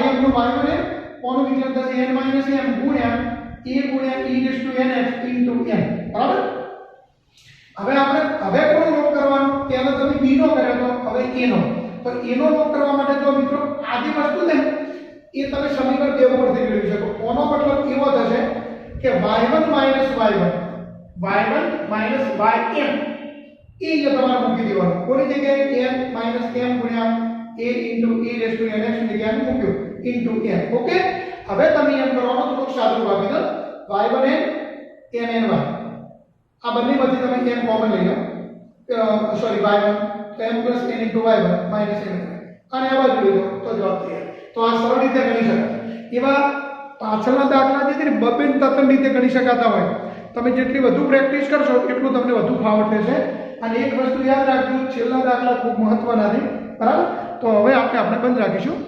S1: ym નું y1 કોનું વિકલન થશે n માઈનસ m ગુણ્યા a ગુણ્યા e raise to nx into m બરાબર હવે આપણે હવે કોનો લોપ કરવાનો પહેલા તમે b નો કર્યો તો હવે a નો તો a નો લોપ કરવા માટે તો મિત્રો આ જે વસ્તુ છે એ તમે સમીકરણ 2 પરથી મેળવી શકો કોનો મતલબ એવો થશે કે y1 minus y1 minus ym એ તમારે મૂકી દેવાનું કોની જગ્યાએ n માઈનસ m ગુણ્યા a into e raise to nx ની જગ્યાએ મૂક્યું ઇન્ટુ m ઓકે હવે તમે એમ કરવાનો થોડુંક સાદું ભાગી દો y1 n n y આ બંનેમાંથી તમે n કોમન લઈ લો સોરી y1 તો m plus n into y1 minus n અને આ બાજુ લઈ લો તો જવાબ તૈયાર તો આ સરળ રીતે ગણી શકાય એવા પાછળના દાખલા જે છે ને બબે તત્ન રીતે ગણી શકાતા હોય તમે જેટલી વધુ પ્રેક્ટિસ કરશો એટલું તમને વધુ ફાવટ રહેશે અને એક વસ્તુ યાદ રાખજો છેલ્લા દાખલા ખૂબ મહત્વના છે બરાબર તો હવે આપણે બંધ રાખીશું